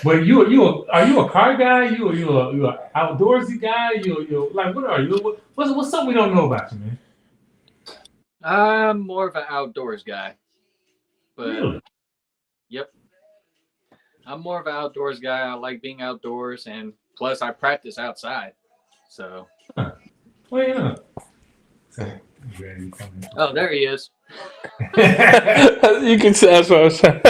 But are you a car guy? You a outdoorsy guy? You like, what are you? What's something we don't know about you, man? I'm more of an outdoors guy. But really? Yep. I'm more of an outdoors guy. I like being outdoors, and plus I practice outside. So. Well, yeah. Oh, there he is. You can say that's what I was saying.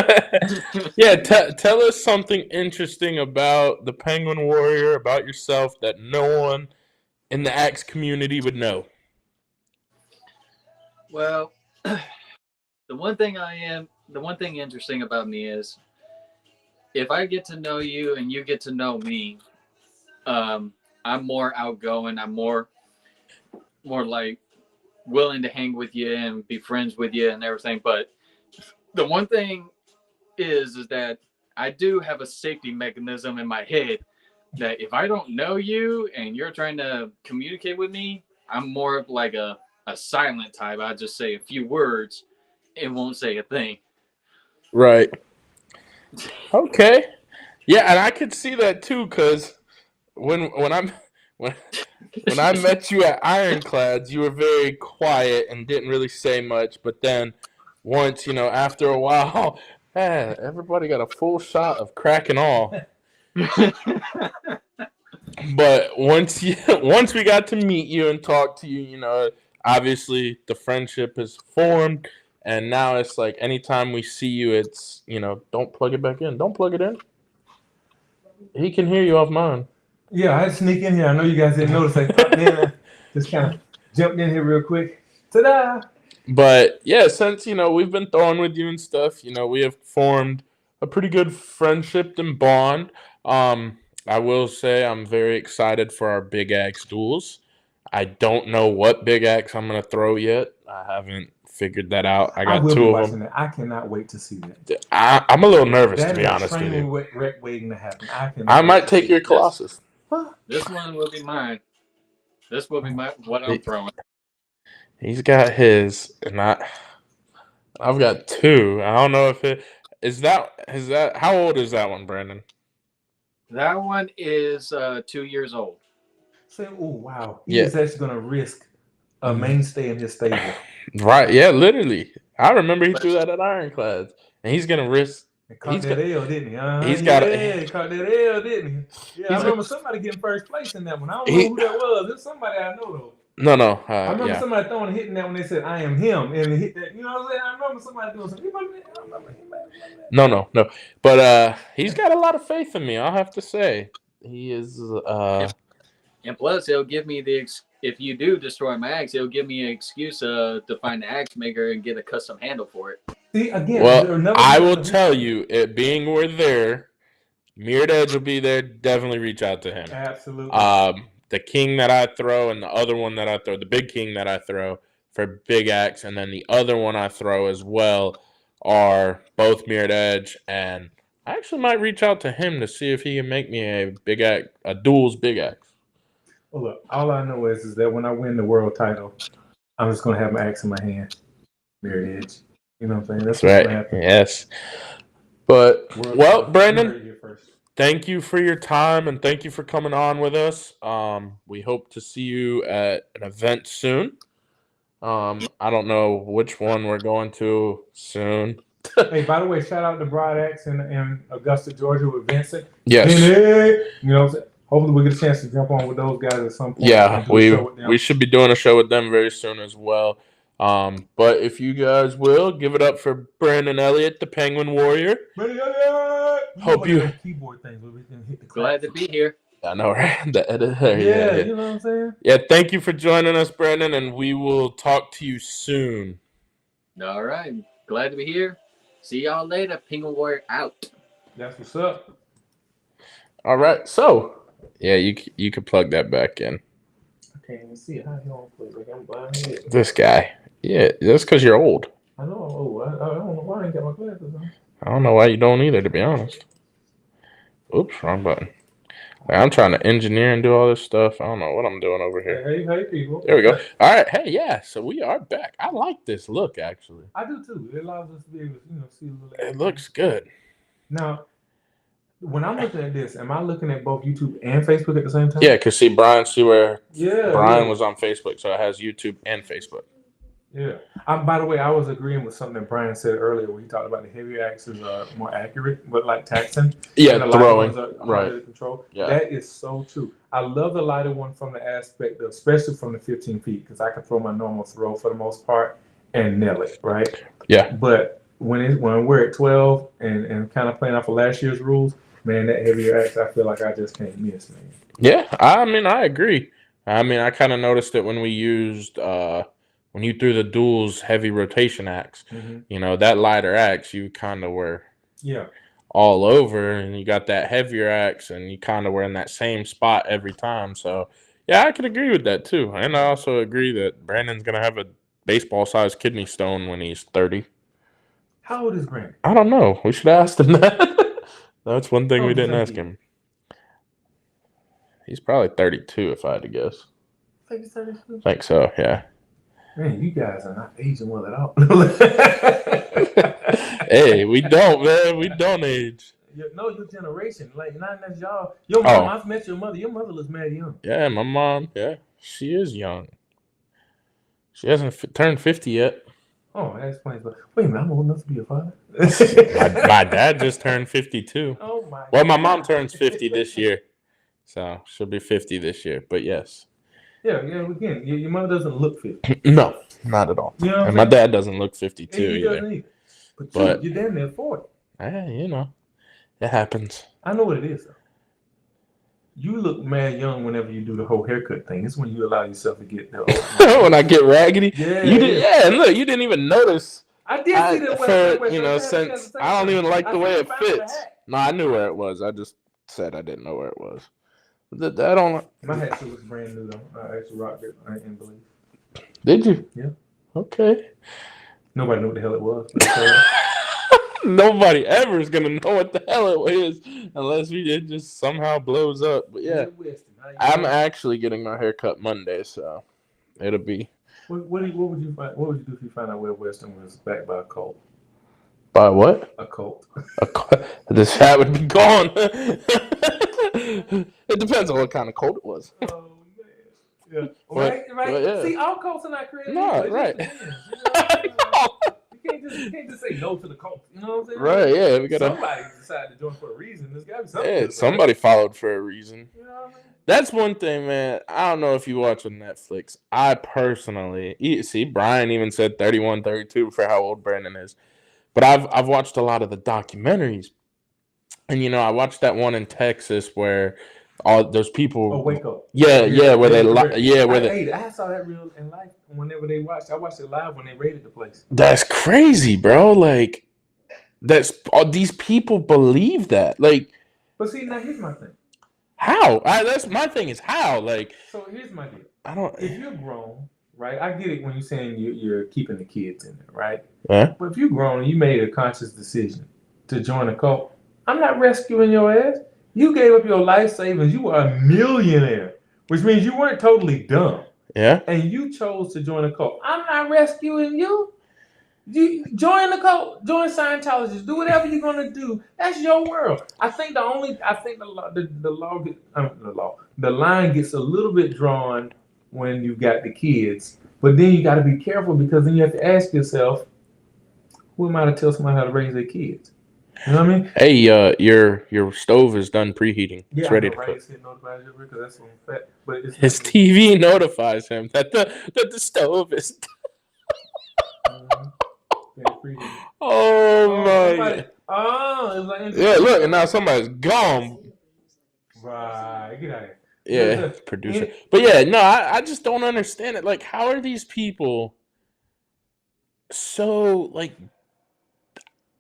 Yeah, tell us something interesting about the Penguin Warrior, about yourself that no one in the axe community would know. Well, the one thing interesting about me is if I get to know you and you get to know me, I'm more outgoing. I'm more like willing to hang with you and be friends with you and everything. But the one thing is that I do have a safety mechanism in my head that if I don't know you and you're trying to communicate with me, I'm more of like a silent type. I just say a few words and won't say a thing. Right. Okay. Yeah, and I could see that too, because when I met you at Ironclads, you were very quiet and didn't really say much. But then once, after a while, everybody got a full shot of crack and all. But once we got to meet you and talk to you, obviously the friendship is formed, and now it's like anytime we see you, it's don't plug it back in, don't plug it in. He can hear you off mine. Yeah, I had to sneak in here. I know you guys didn't notice. I popped in, just kind of jumped in here real quick. Ta-da! But yeah, since we've been throwing with you and stuff, we have formed a pretty good friendship and bond. I will say I'm very excited for our big axe duels. I don't know what big axe I'm gonna throw yet. I haven't figured that out. I got will two be of watching them. That. I cannot wait to see that. I'm a little nervous, That to be is honest with you. wreck waiting to happen. I might take your Colossus. This one will be mine. This will be what I'm throwing. He's got his, and I've got two. I don't know if it is that. How old is that one, Brandon? That one is 2 years old. Say, oh wow, he is actually going to risk a mainstay in his stable. Right? Yeah, literally. I remember he threw that at Ironclads, and he's going to risk. He caught that L, didn't he? He caught that L, didn't he? Yeah, I remember somebody getting first place in that one. I don't know who that was. It's somebody I know though. No. I remember somebody throwing hitting that when they said "I am him" and he hit that. You know what I'm saying? I remember somebody doing something. No. But he's got a lot of faith in me. I'll have to say he is. And plus, he'll give me if you do destroy my axe, he'll give me an excuse to find the axe maker and get a custom handle for it. See, again, well, I will tell you, it being we're there, Mirrored Edge will be there. Definitely reach out to him. Absolutely. The king that I throw and the other one that I throw, the big king that I throw for big axe, and then the other one I throw as well are both Mirrored Edge, and I actually might reach out to him to see if he can make me a duels big axe. Well, look, all I know is that when I win the world title, I'm just gonna have my axe in my hand, Mirrored Edge. You know what I'm saying? That's right. Yes. But Brandon, thank you for your time and thank you for coming on with us. We hope to see you at an event soon. I don't know which one we're going to soon. Hey, by the way, shout out to Broad Axe in Augusta, Georgia with Vincent. Yes. You know what I'm saying? Hopefully we get a chance to jump on with those guys at some point. Yeah, we should be doing a show with them very soon as well. But if you guys will give it up for Brandon Elliott, the Penguin Warrior. Brandon Elliott! Hope you keyboard things where we can hit the glad to be here. I know, right? The editor. Yeah, you know what I'm saying? Yeah, thank you for joining us, Brandon, and we will talk to you soon. All right. Glad to be here. See y'all later. Penguin Warrior out. That's what's up. All right. So, yeah, you can plug that back in. I can't even see it. How you don't play? Like I'm blind. This guy. Yeah, that's because you're old. I know I'm old. I don't know why I ain't got my glasses on. I don't know why you don't either, to be honest. Oops, wrong button. I'm trying to engineer and do all this stuff. I don't know what I'm doing over here. Hey, people. There we go. All right. Hey, yeah. So we are back. I like this look, actually. I do too. It allows us to be able to, see a little. It looks good. Now, when I'm looking at this, am I looking at both YouTube and Facebook at the same time? Yeah, because Brian was on Facebook, so it has YouTube and Facebook. Yeah. By the way, I was agreeing with something that Brian said earlier when he talked about the heavier axes are more accurate, but like taxing, and the lighter throwing. ones are Right. harder to control. Yeah. That is so true. I love the lighter one from the aspect of, especially from the 15 feet, because I can throw my normal throw for the most part and nail it, right? Yeah. But when we're at 12 and kind of playing off of last year's rules, man, that heavier axe, I feel like I just can't miss, man. Yeah, I mean, I agree. I mean, I kind of noticed it when we used when you threw the duels heavy rotation axe. Mm-hmm. You know, that lighter axe, you kind of were Yeah. all over, and you got that heavier axe, and you kind of were in that same spot every time. So, yeah, I could agree with that too. And I also agree that Brandon's gonna have a baseball-sized kidney stone when he's 30. How old is Brandon? I don't know. We should ask him that. That's one thing How we old do you didn't think ask he is? him. He's probably 32, if I had to guess. I think he's 32. I think so, yeah. Man, you guys are not aging well at all. Hey, we don't, man. We don't age. No, your generation. Like, not that's y'all. Your mom, I've met your mother. Your mother looks mad young. Yeah, my mom, yeah. She is young. She hasn't turned 50 yet. Oh, that explains. Wait a minute, I'm old enough to be a father? My dad just turned 52. Oh, my Well, God. my mom turns 50 this year. So she'll be 50 this year. But yes. Yeah, again, your mother doesn't look 50. No, not at all. You know what and my dad doesn't look 52 he either. doesn't either. But you're damn near 40. You know, it happens. I know what it is, though. You look mad young whenever you do the whole haircut thing. It's when you allow yourself to get the old. When I get raggedy. Yeah. You did, and look, you didn't even notice. I did see that. Since I don't even like the way it fits. No, I knew where it was. I just said I didn't know where it was. I don't. My hat suit was brand new though. I actually rocked it. I didn't believe. Did you? Yeah. Okay. Nobody knew what the hell it was. Nobody ever is gonna know what the hell it is unless it just somehow blows up. But yeah, I'm actually getting my hair cut Monday, so it'll be. What would you find? What would you do if you found out Webb Weston was backed by a cult? By what? A cult. This hat would be gone. It depends on what kind of cult it was. Oh man. Yeah. Right. Yeah. See, all cults are not created. No, right. You can't just say no to the cult. You know what I'm saying? Right. Yeah. We gotta. Somebody decided to join for a reason. There's gotta be something. Yeah. Somebody followed for a reason. You know what I mean? That's one thing, man. I don't know if you watch on Netflix. I personally see Brian even said 31, 32 for how old Brandon is. But I've watched a lot of the documentaries. And I watched that one in Texas where all those people. Oh, Wake Up. Yeah, where they I saw that real in life whenever they watched. I watched it live when they raided the place. That's crazy, bro. Like these people believe that. Like, but see, now here's my thing. How? That's my thing is how. Like, so here's my deal. If you're grown, right? I get it when you're saying you're keeping the kids in there, right? Yeah. But if you're grown and you made a conscious decision to join a cult, I'm not rescuing your ass. You gave up your life savings. You are a millionaire, which means you weren't totally dumb. Yeah. And you chose to join a cult. I'm not rescuing you. You join the cult, join Scientologists, do whatever you're gonna do. That's your world. I think the line gets a little bit drawn when you got the kids, but then you got to be careful because then you have to ask yourself, who am I to tell somebody how to raise their kids? You know what I mean? Hey, your stove is done preheating. It's ready to cook. His TV notifies him that the stove is. Oh my! Oh, yeah. Look, and now somebody's gone. Right, get out of here. Yeah, producer. But yeah, no, I just don't understand it. Like, how are these people so like?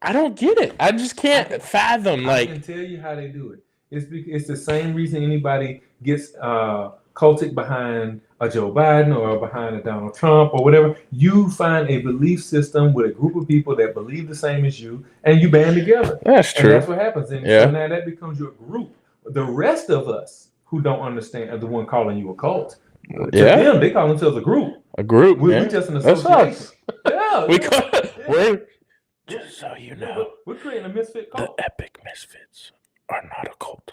I don't get it. I just can't fathom. Like, I can tell you how they do it. It's the same reason anybody gets cultic behind a Joe Biden or behind a Donald Trump or whatever. You find a belief system with a group of people that believe the same as you, and you band together. That's true. And that's what happens. And so now that becomes your group. The rest of us who don't understand are the one calling you a cult. To them, they call themselves a group. A group. We're just an association. We're just so you know. We're creating a misfit cult. The epic misfits are not a cult.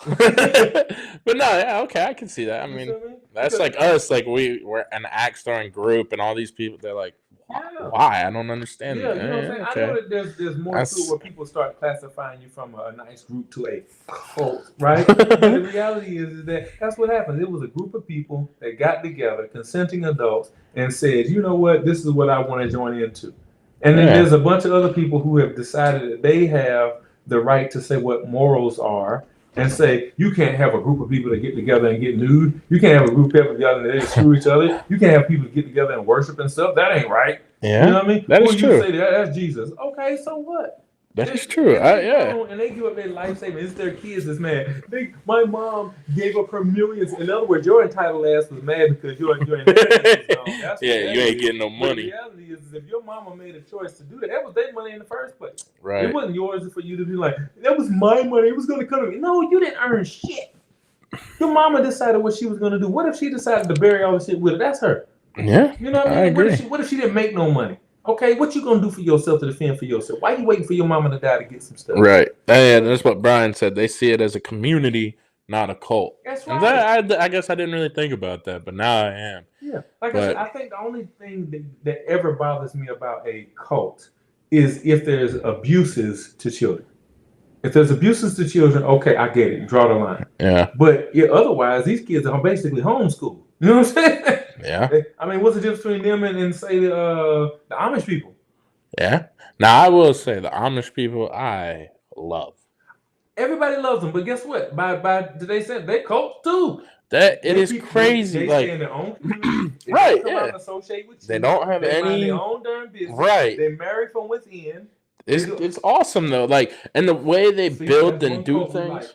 But no, yeah, okay, I can see that. I mean, that's like us. Like we're an axe throwing group, and all these people. They're like, why? I don't understand. Yeah, you know what I'm saying? Okay. I know that there's more to it where people start classifying you from a nice group to a cult, right? But the reality is that that's what happens. It was a group of people that got together, consenting adults, and said, you know what, this is what I want to join into. And then there's a bunch of other people who have decided that they have the right to say what morals are and say, you can't have a group of people that get together and get nude. You can't have a group of people together and they screw each other. You can't have people get together and worship and stuff. That ain't right. Yeah. You know what I mean? That is true. You say that's Jesus. Okay, so what? That is true. Yeah. And they give up their life savings. It's their kids that's mad. My mom gave up her millions. In other words, your entitled ass was mad because your inheritance was gone. You ain't getting no money. The reality is if your mama made a choice to do that, that was their money in the first place. Right. It wasn't yours for you to be like, that was my money. It was going to come to me. No, you didn't earn shit. Your mama decided what she was going to do. What if she decided to bury all the shit with it? That's her. Yeah. You know what I mean? I agree. What if she didn't make no money? Okay, what you gonna do for yourself to defend for yourself? Why you waiting for your mama to die to get some stuff? Right. And that's what Brian said. They see it as a community, not a cult. That's right. I guess I didn't really think about that, but now I am. Yeah. I said, I think the only thing that ever bothers me about a cult is if there's abuses to children. If there's abuses to children, okay, I get it. Draw the line. Yeah. But otherwise, these kids are basically homeschooled. You know what I'm saying? Yeah. I mean, what's the difference between them and say the Amish people? Yeah. Now, I will say the Amish people I love. Everybody loves them, but guess what? By today's standard, they cult too. It is crazy. They stay in their own community. They right. Come out and associate with you. They don't have they any. Mind their own darn business. Right. They marry from within. It's awesome though. Like, and the way they build and do things.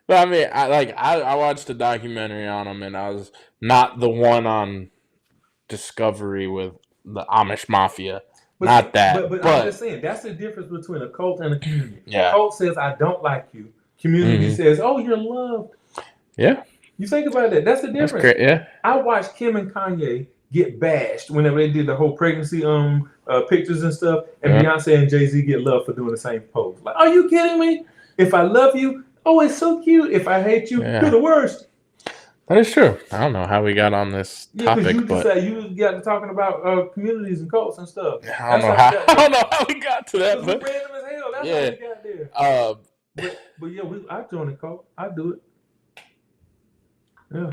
But I mean, I watched a documentary on them, and I was not the one on Discovery with the Amish Mafia. But I'm just saying, that's the difference between a cult and a community. Yeah. A cult says, I don't like you. Community says, oh, you're loved. Yeah. You think about that. That's the difference. That's great, yeah. I watched Kim and Kanye get bashed whenever they did the whole pregnancy pictures and stuff, and Beyonce and Jay-Z get love for doing the same pose. Like, are you kidding me? If I love you, oh, it's so cute. If I hate you, you're the worst. That is true. I don't know how we got on this topic, you got to talking about communities and cults and stuff. I don't know how we got to that. But random as hell. That's how we got there. But yeah, I join a cult. I do it. Yeah.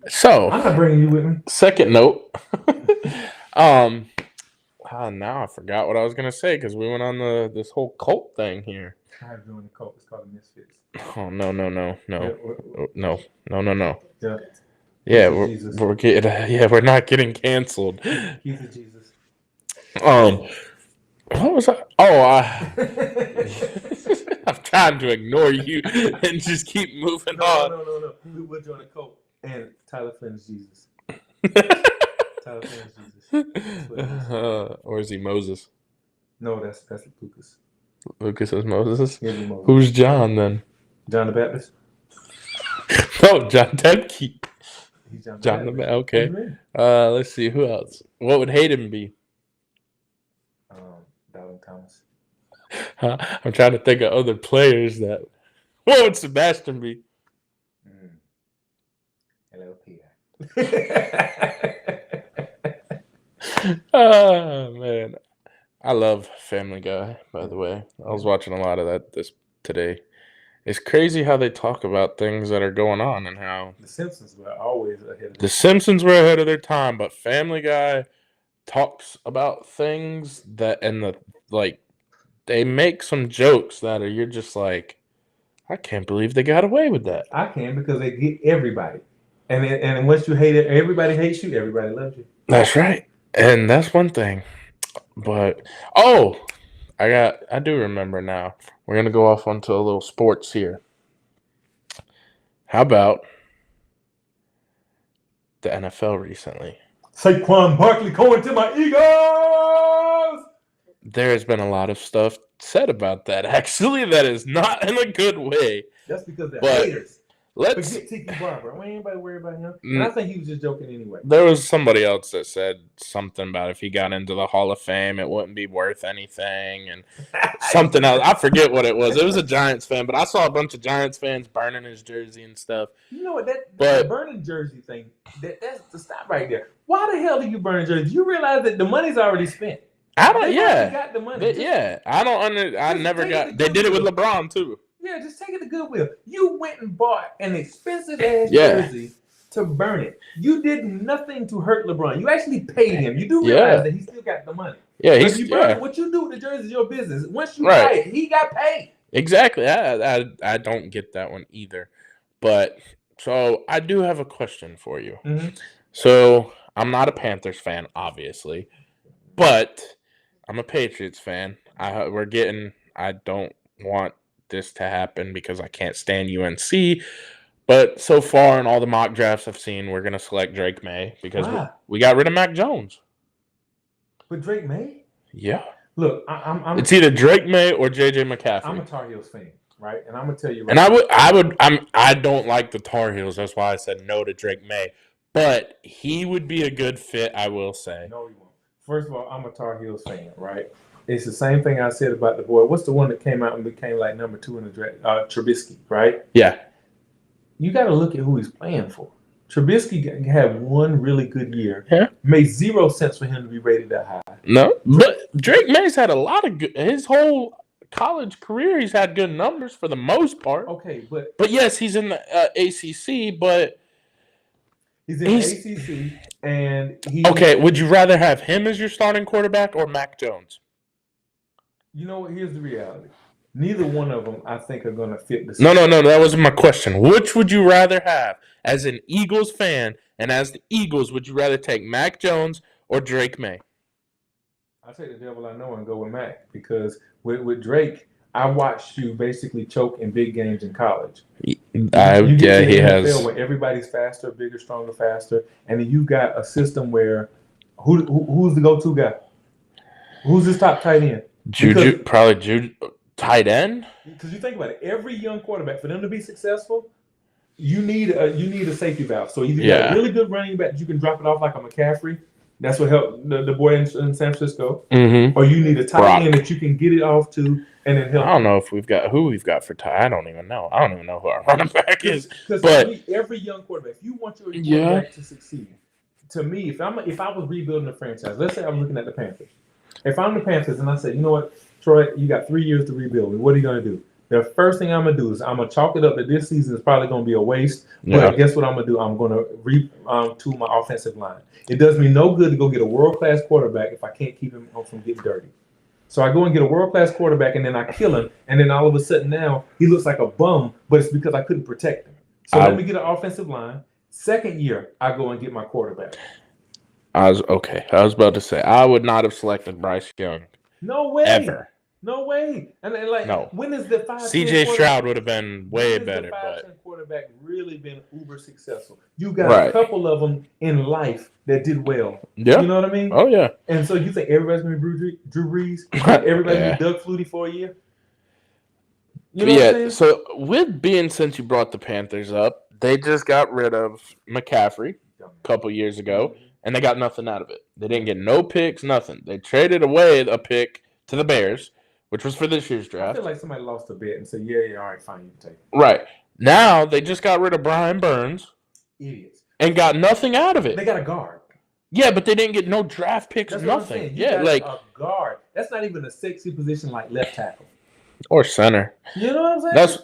So I'm not bringing you with me. Second note. Now I forgot what I was gonna say because we went on this whole cult thing here. I'm doing a cult. It's called the Misfits. Oh no. Yeah. Yeah, we're not getting canceled. He's a Jesus. What was I? Oh, I'm trying to ignore you and just keep moving on. No. We're doing a cult, and Tyler Flynn's Jesus. Tyler Flynn's Jesus. Or is he Moses? No, that's Lucas. Lucas is Moses? Yeah, Moses. Who's John then? John the Baptist. No, John Debke. He's John the Baptist. Okay. Let's see. Who else? What would Hayden be? Darwin Thomas. I'm trying to think of other players that. What would Sebastian be? LLP. Oh man, I love Family Guy. By the way, I was watching a lot of that today. It's crazy how they talk about things that are going on and how the Simpsons were always ahead. Simpsons were ahead of their time, but Family Guy talks about things that they make some jokes that you're just like, I can't believe they got away with that. I can because they get everybody, and once you hate it, everybody hates you. Everybody loves you. That's right, and that's one thing. But I do remember now. We're gonna go off onto a little sports here. How about the NFL recently? Saquon Barkley going to my Eagles. There has been a lot of stuff said about that. Actually, that is not in a good way. That's because they're haters. Forget Tiki Barber. I ain't anybody worry about him. And I think he was just joking anyway. There was somebody else that said something about if he got into the Hall of Fame, it wouldn't be worth anything, and something else. I forget what it was. It was a Giants fan, but I saw a bunch of Giants fans burning his jersey and stuff. You know what? That burning jersey thing, that's the stop right there. Why the hell do you burn a jersey? You realize that the money's already spent. I don't. They Yeah, got the money. I don't. I never got. They did it with LeBron too. Yeah, just take it to Goodwill. You went and bought an expensive ass jersey to burn it. You did nothing to hurt LeBron. You actually paid him. You do realize that he still got the money. Yeah, he's what you do with the jersey is your business. Once you buy it, he got paid. Exactly. I don't get that one either. But so I do have a question for you. Mm-hmm. So I'm not a Panthers fan, obviously, but I'm a Patriots fan. I don't want this to happen because I can't stand UNC. But so far in all the mock drafts I've seen, we're going to select Drake May because we got rid of Mac Jones. But Drake May? Yeah. Look, it's either Drake May or JJ McCaffrey. I'm a Tar Heels fan, right? And I'm gonna tell you. And I don't like the Tar Heels. That's why I said no to Drake May. But he would be a good fit, I will say. No, he won't. First of all, I'm a Tar Heels fan, right? It's the same thing I said about the boy. What's the one that came out and became like number 2 in the draft? Trubisky, right? Yeah. You got to look at who he's playing for. Trubisky had one really good year. Yeah. Made 0 sense for him to be rated that high. No, but Drake May's had a lot of good. His whole college career, he's had good numbers for the most part. Okay, but yes, he's in the ACC, but he's in the ACC, and okay. Would you rather have him as your starting quarterback or Mac Jones? You know what? Here's the reality. Neither one of them, I think, are going to fit the. No. That wasn't my question. Which would you rather have as an Eagles fan, and as the Eagles, would you rather take Mac Jones or Drake May? I'll take the devil I know and go with Mac because with Drake, I watched you basically choke in big games in college. He has. Where everybody's faster, bigger, stronger, faster, and then you've got a system where who's the go-to guy? Who's his top tight end? Juju, tight end. Because you think about it, every young quarterback for them to be successful, you need a safety valve. So you got a really good running back that you can drop it off like a McCaffrey. That's what helped the boy in San Francisco. Mm-hmm. Or you need a tight end that you can get it off to and then help. I don't know if we've got for tight. I don't even know. I don't even know who our running back is. But every young quarterback, if you want your quarterback to succeed, to me, if I was rebuilding a franchise, let's say I'm looking at the Panthers. If I'm the Panthers and I say, you know what, Troy, you got 3 years to rebuild. What are you going to do? The first thing I'm going to do is I'm going to chalk it up that this season is probably going to be a waste. But guess what I'm going to do? I'm going to retool my offensive line. It does me no good to go get a world-class quarterback if I can't keep him from getting dirty. So I go and get a world-class quarterback, and then I kill him. And then all of a sudden now he looks like a bum, but it's because I couldn't protect him. So let me get an offensive line. Second year, I go and get my quarterback. I was about to say, I would not have selected Bryce Young. No way. Ever. No way. And no. When is the 5-10 CJ Stroud would have been way better. But quarterback really been uber successful. You got a couple of them in life that did well. Yeah. You know what I mean? Oh, yeah. And so you think everybody's going to be Drew Brees? Everybody's going to be Doug Flutie for a year? You know what I'm saying? So since you brought the Panthers up, they just got rid of McCaffrey a couple years ago. And they got nothing out of it. They didn't get no picks, nothing. They traded away a pick to the Bears, which was for this year's draft. I feel like somebody lost a bet and said, yeah, all right, fine, you can take it. Right. Now, they just got rid of Brian Burns. Idiots. And got nothing out of it. They got a guard. Yeah, but they didn't get no draft picks, That's nothing. You got a guard. That's not even a sexy position like left tackle. Or center. You know what I'm saying?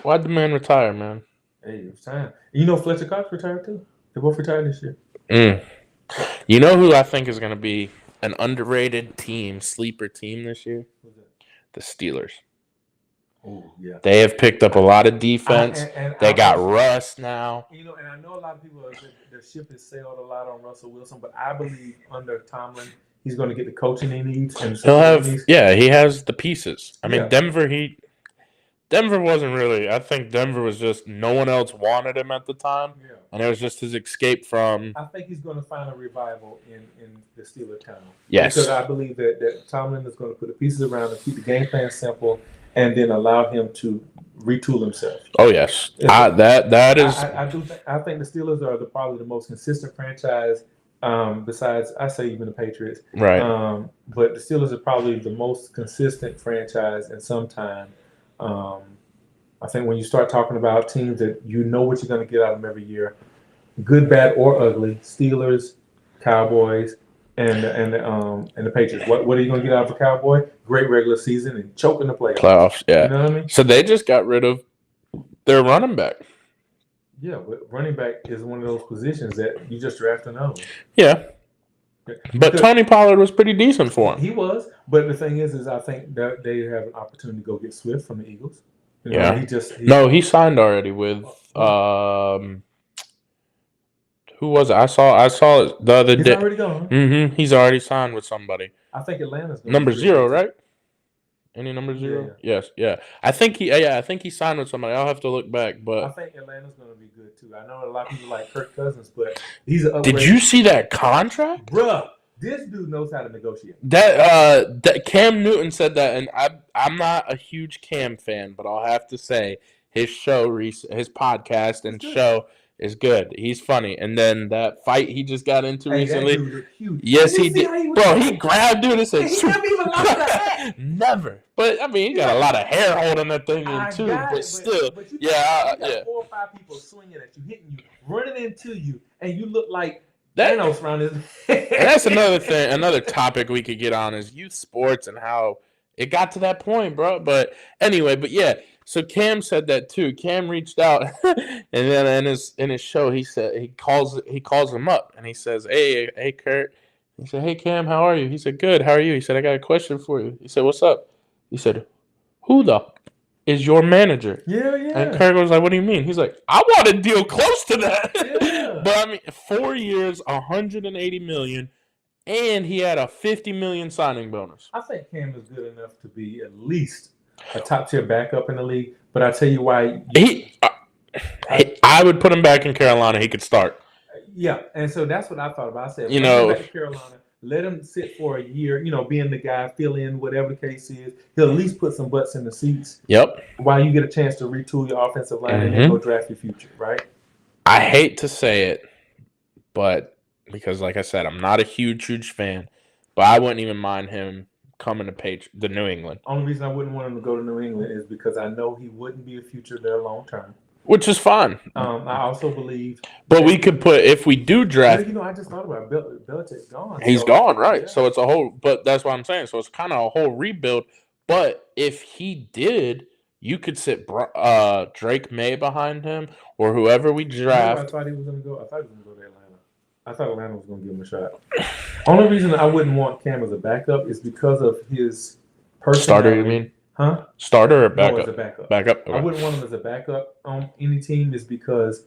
Why'd the man retire, man? Hey, it was time. You know Fletcher Cox retired too? They both retired this year. You know who I think is going to be an underrated sleeper team this year? The Steelers. Oh, yeah. They have picked up a lot of defense. They got Russ now. You know, and I know a lot of people, their ship has sailed a lot on Russell Wilson, but I believe under Tomlin, he's going to get the coaching he needs. And he has the pieces. I mean, Denver wasn't really. I think Denver was just no one else wanted him at the time, and it was just his escape from. I think he's going to find a revival in the Steelers town. Yes, because I believe that Tomlin is going to put the pieces around and keep the game plan simple, and then allow him to retool himself. Oh yes, I think the Steelers are probably the most consistent franchise. Besides, I say even the Patriots. Right. But the Steelers are probably the most consistent franchise in some time. I think when you start talking about teams that you know what you're going to get out of them every year, good, bad, or ugly, Steelers, Cowboys, and the Patriots. What are you going to get out of a Cowboy? Great regular season and choke in the playoffs. Yeah. You know what I mean? So they just got rid of their running back. Yeah, but running back is one of those positions that you just draft another one. Yeah. But Tony Pollard was pretty decent for him. He was, but the thing is I think that they have an opportunity to go get Swift from the Eagles. You know, yeah. He signed already with who was it? I saw it the other day. He's already gone. Mm-hmm. He's already signed with somebody. I think Atlanta's going number 0, right? Any number 0? Yeah. Yes, yeah. I think he signed with somebody. I'll have to look back, but I think Atlanta's going to be good too. I know a lot of people like Kirk Cousins, but he's an upgrade. Did you see that contract, bruh? This dude knows how to negotiate. That Cam Newton said that, and I'm not a huge Cam fan, but I'll have to say his podcast and show is good. He's funny, and then that fight he just got into recently. That dude looked huge. Yes, he did. Bro, he grabbed dude and said, he never even lost that. Never. But I mean, he got a lot of hair holding that thing in too. But still, but you yeah. 4 or 5 people swinging at you, hitting you, running into you, and you look like Thanos around his. That's another thing. Another topic we could get on is youth sports and how it got to that point, bro. But anyway, yeah. So Cam said that too. Cam reached out, and then in his show, he said he calls him up, and he says, "Hey, Kurt." He said, "Hey, Cam, how are you?" He said, "Good. How are you?" He said, "I got a question for you." He said, "What's up?" He said, "Who the is your manager?" Yeah. And Kurt was like, "What do you mean?" He's like, "I want a deal close to that." Yeah. But I mean, 4 years, $180 million, and he had a $50 million signing bonus. I think Cam is good enough to be at least a top tier backup in the league. But I tell you why. I would put him back in Carolina. He could start. Yeah, and so that's what I thought about. I said, bring him back to Carolina, let him sit for a year. Being the guy, fill in whatever the case is. He'll at least put some butts in the seats. Yep. While you get a chance to retool your offensive line and then go draft your future, right? I hate to say it, but because, like I said, I'm not a huge fan, but I wouldn't even mind him coming to the New England. Only reason I wouldn't want him to go to New England is because I know he wouldn't be a future there long term. Which is fine. I also believe. But we could put, if we do draft. I just thought about it. Belichick's gone. He's gone, right? Yeah. So it's a whole, but that's what I'm saying. So it's kind of a whole rebuild. But if he did, you could sit Drake May behind him or whoever we draft. I thought he was going to go. I thought he was going to go to Atlanta. I thought Atlanta was going to give him a shot. Only reason I wouldn't want Cam as a backup is because of his personality. Starter, you mean? Huh? Starter or backup? No, as a backup. Backup. Okay. I wouldn't want him as a backup on any team is because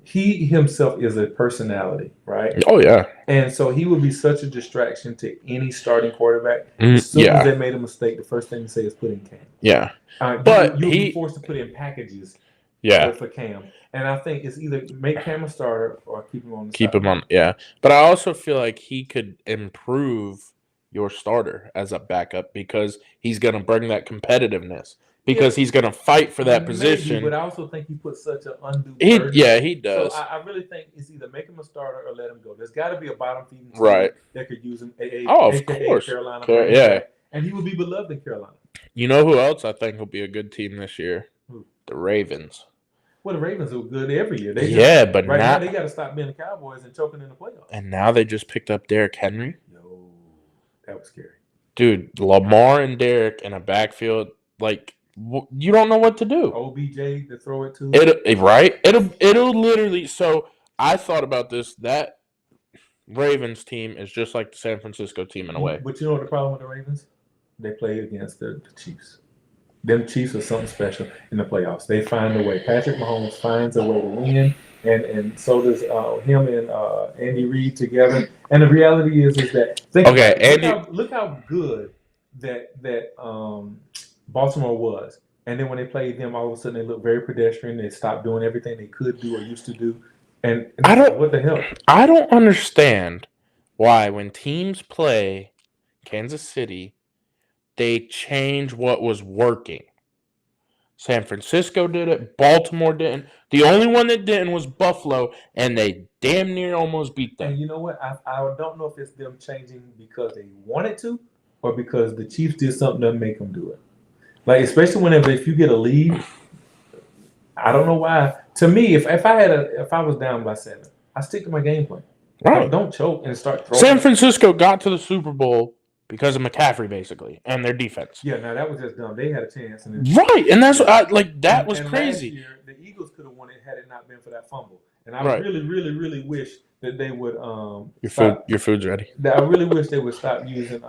he himself is a personality, right? Oh, yeah. And so he would be such a distraction to any starting quarterback. As soon as they made a mistake, the first thing to say is put in Cam. Yeah. But you'll be forced to put in packages for Cam. And I think it's either make Cam a starter or keep him on the side. Yeah. But I also feel like he could improve your starter as a backup because he's going to bring that competitiveness. Because he's going to fight for that position. But I also think he puts such an undue burden. He does. So I really think it's either make him a starter or let him go. There's got to be a bottom feeding team that could use him. Of course. Carolina. And he would be beloved in Carolina. You know who else I think will be a good team this year? Who? The Ravens. Well, the Ravens are good every year. But now they got to stop being the Cowboys and choking in the playoffs. And now they just picked up Derrick Henry. Yo, that was scary. Dude, Lamar and Derrick in a backfield, like, you don't know what to do. OBJ to throw it to. It'll literally. So I thought about this. That Ravens team is just like the San Francisco team in a way. But you know what the problem with the Ravens? They play against the Chiefs. Them Chiefs are something special in the playoffs. They find a way. Patrick Mahomes finds a way to win, and so does him and Andy Reid together. And the reality is that look how good that Baltimore was. And then when they played them, all of a sudden they look very pedestrian. They stopped doing everything they could do or used to do. And what the hell? I don't understand why when teams play Kansas City, they change what was working. San Francisco did it. Baltimore didn't. The only one that didn't was Buffalo, and they damn near almost beat them. And you know what? I don't know if it's them changing because they wanted to or because the Chiefs did something to make them do it. Like, especially if you get a lead, I don't know why. To me, if I was down by 7, I stick to my game plan. Right. Don't choke and start throwing. San Francisco got to the Super Bowl because of McCaffrey, basically, and their defense. Yeah, now that was just dumb. They had a chance. Right, and that's what that was crazy. Last year, the Eagles could have won it had it not been for that fumble. And I really, really, really wish that they would. Your food's ready. I really wish they would stop using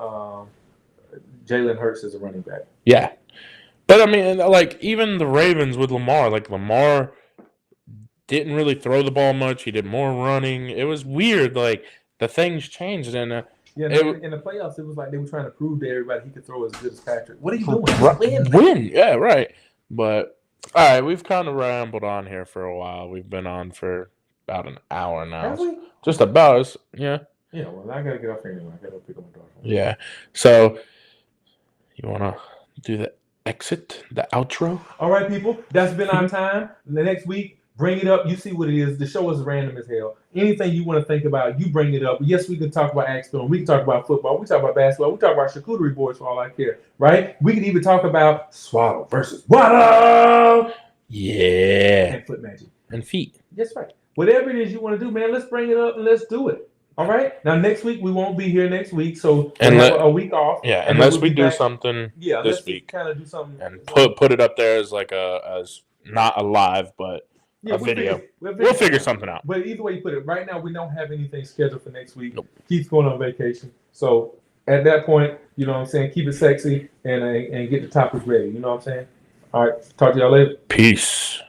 Jalen Hurts as a running back. Yeah, but I mean, like even the Ravens with Lamar, Lamar didn't really throw the ball much. He did more running. It was weird. Like the things changed, and in the playoffs, it was like they were trying to prove to everybody he could throw as good as Patrick. What are you doing? Win. Yeah, right. But all right, we've kind of rambled on here for a while. We've been on for about an hour now. Have we? Just about. Yeah. Yeah. Well, I gotta get off here anyway. I gotta pick up my daughter. Yeah. So you wanna do the exit, the outro? All right, people. That's been our time. The next week, bring it up. You see what it is. The show is random as hell. Anything you want to think about, you bring it up. Yes, we can talk about Axville. We can talk about football. We talk about basketball. We talk about charcuterie boards for all I care. Right? We can even talk about Swaddle versus Waddle. Yeah. And foot magic. And feet. That's right. Whatever it is you want to do, man, let's bring it up and let's do it. All right. Now next week we won't be here next week, so we'll have a week off. Yeah, unless we do something this week. Kind of do something and put it up there as as not a live, but a video. We'll figure something out. But either way you put it, right now we don't have anything scheduled for next week. Nope. Keith's going on vacation, so at that point, you know what I'm saying, keep it sexy and get the topics ready. You know what I'm saying? All right. Talk to y'all later. Peace.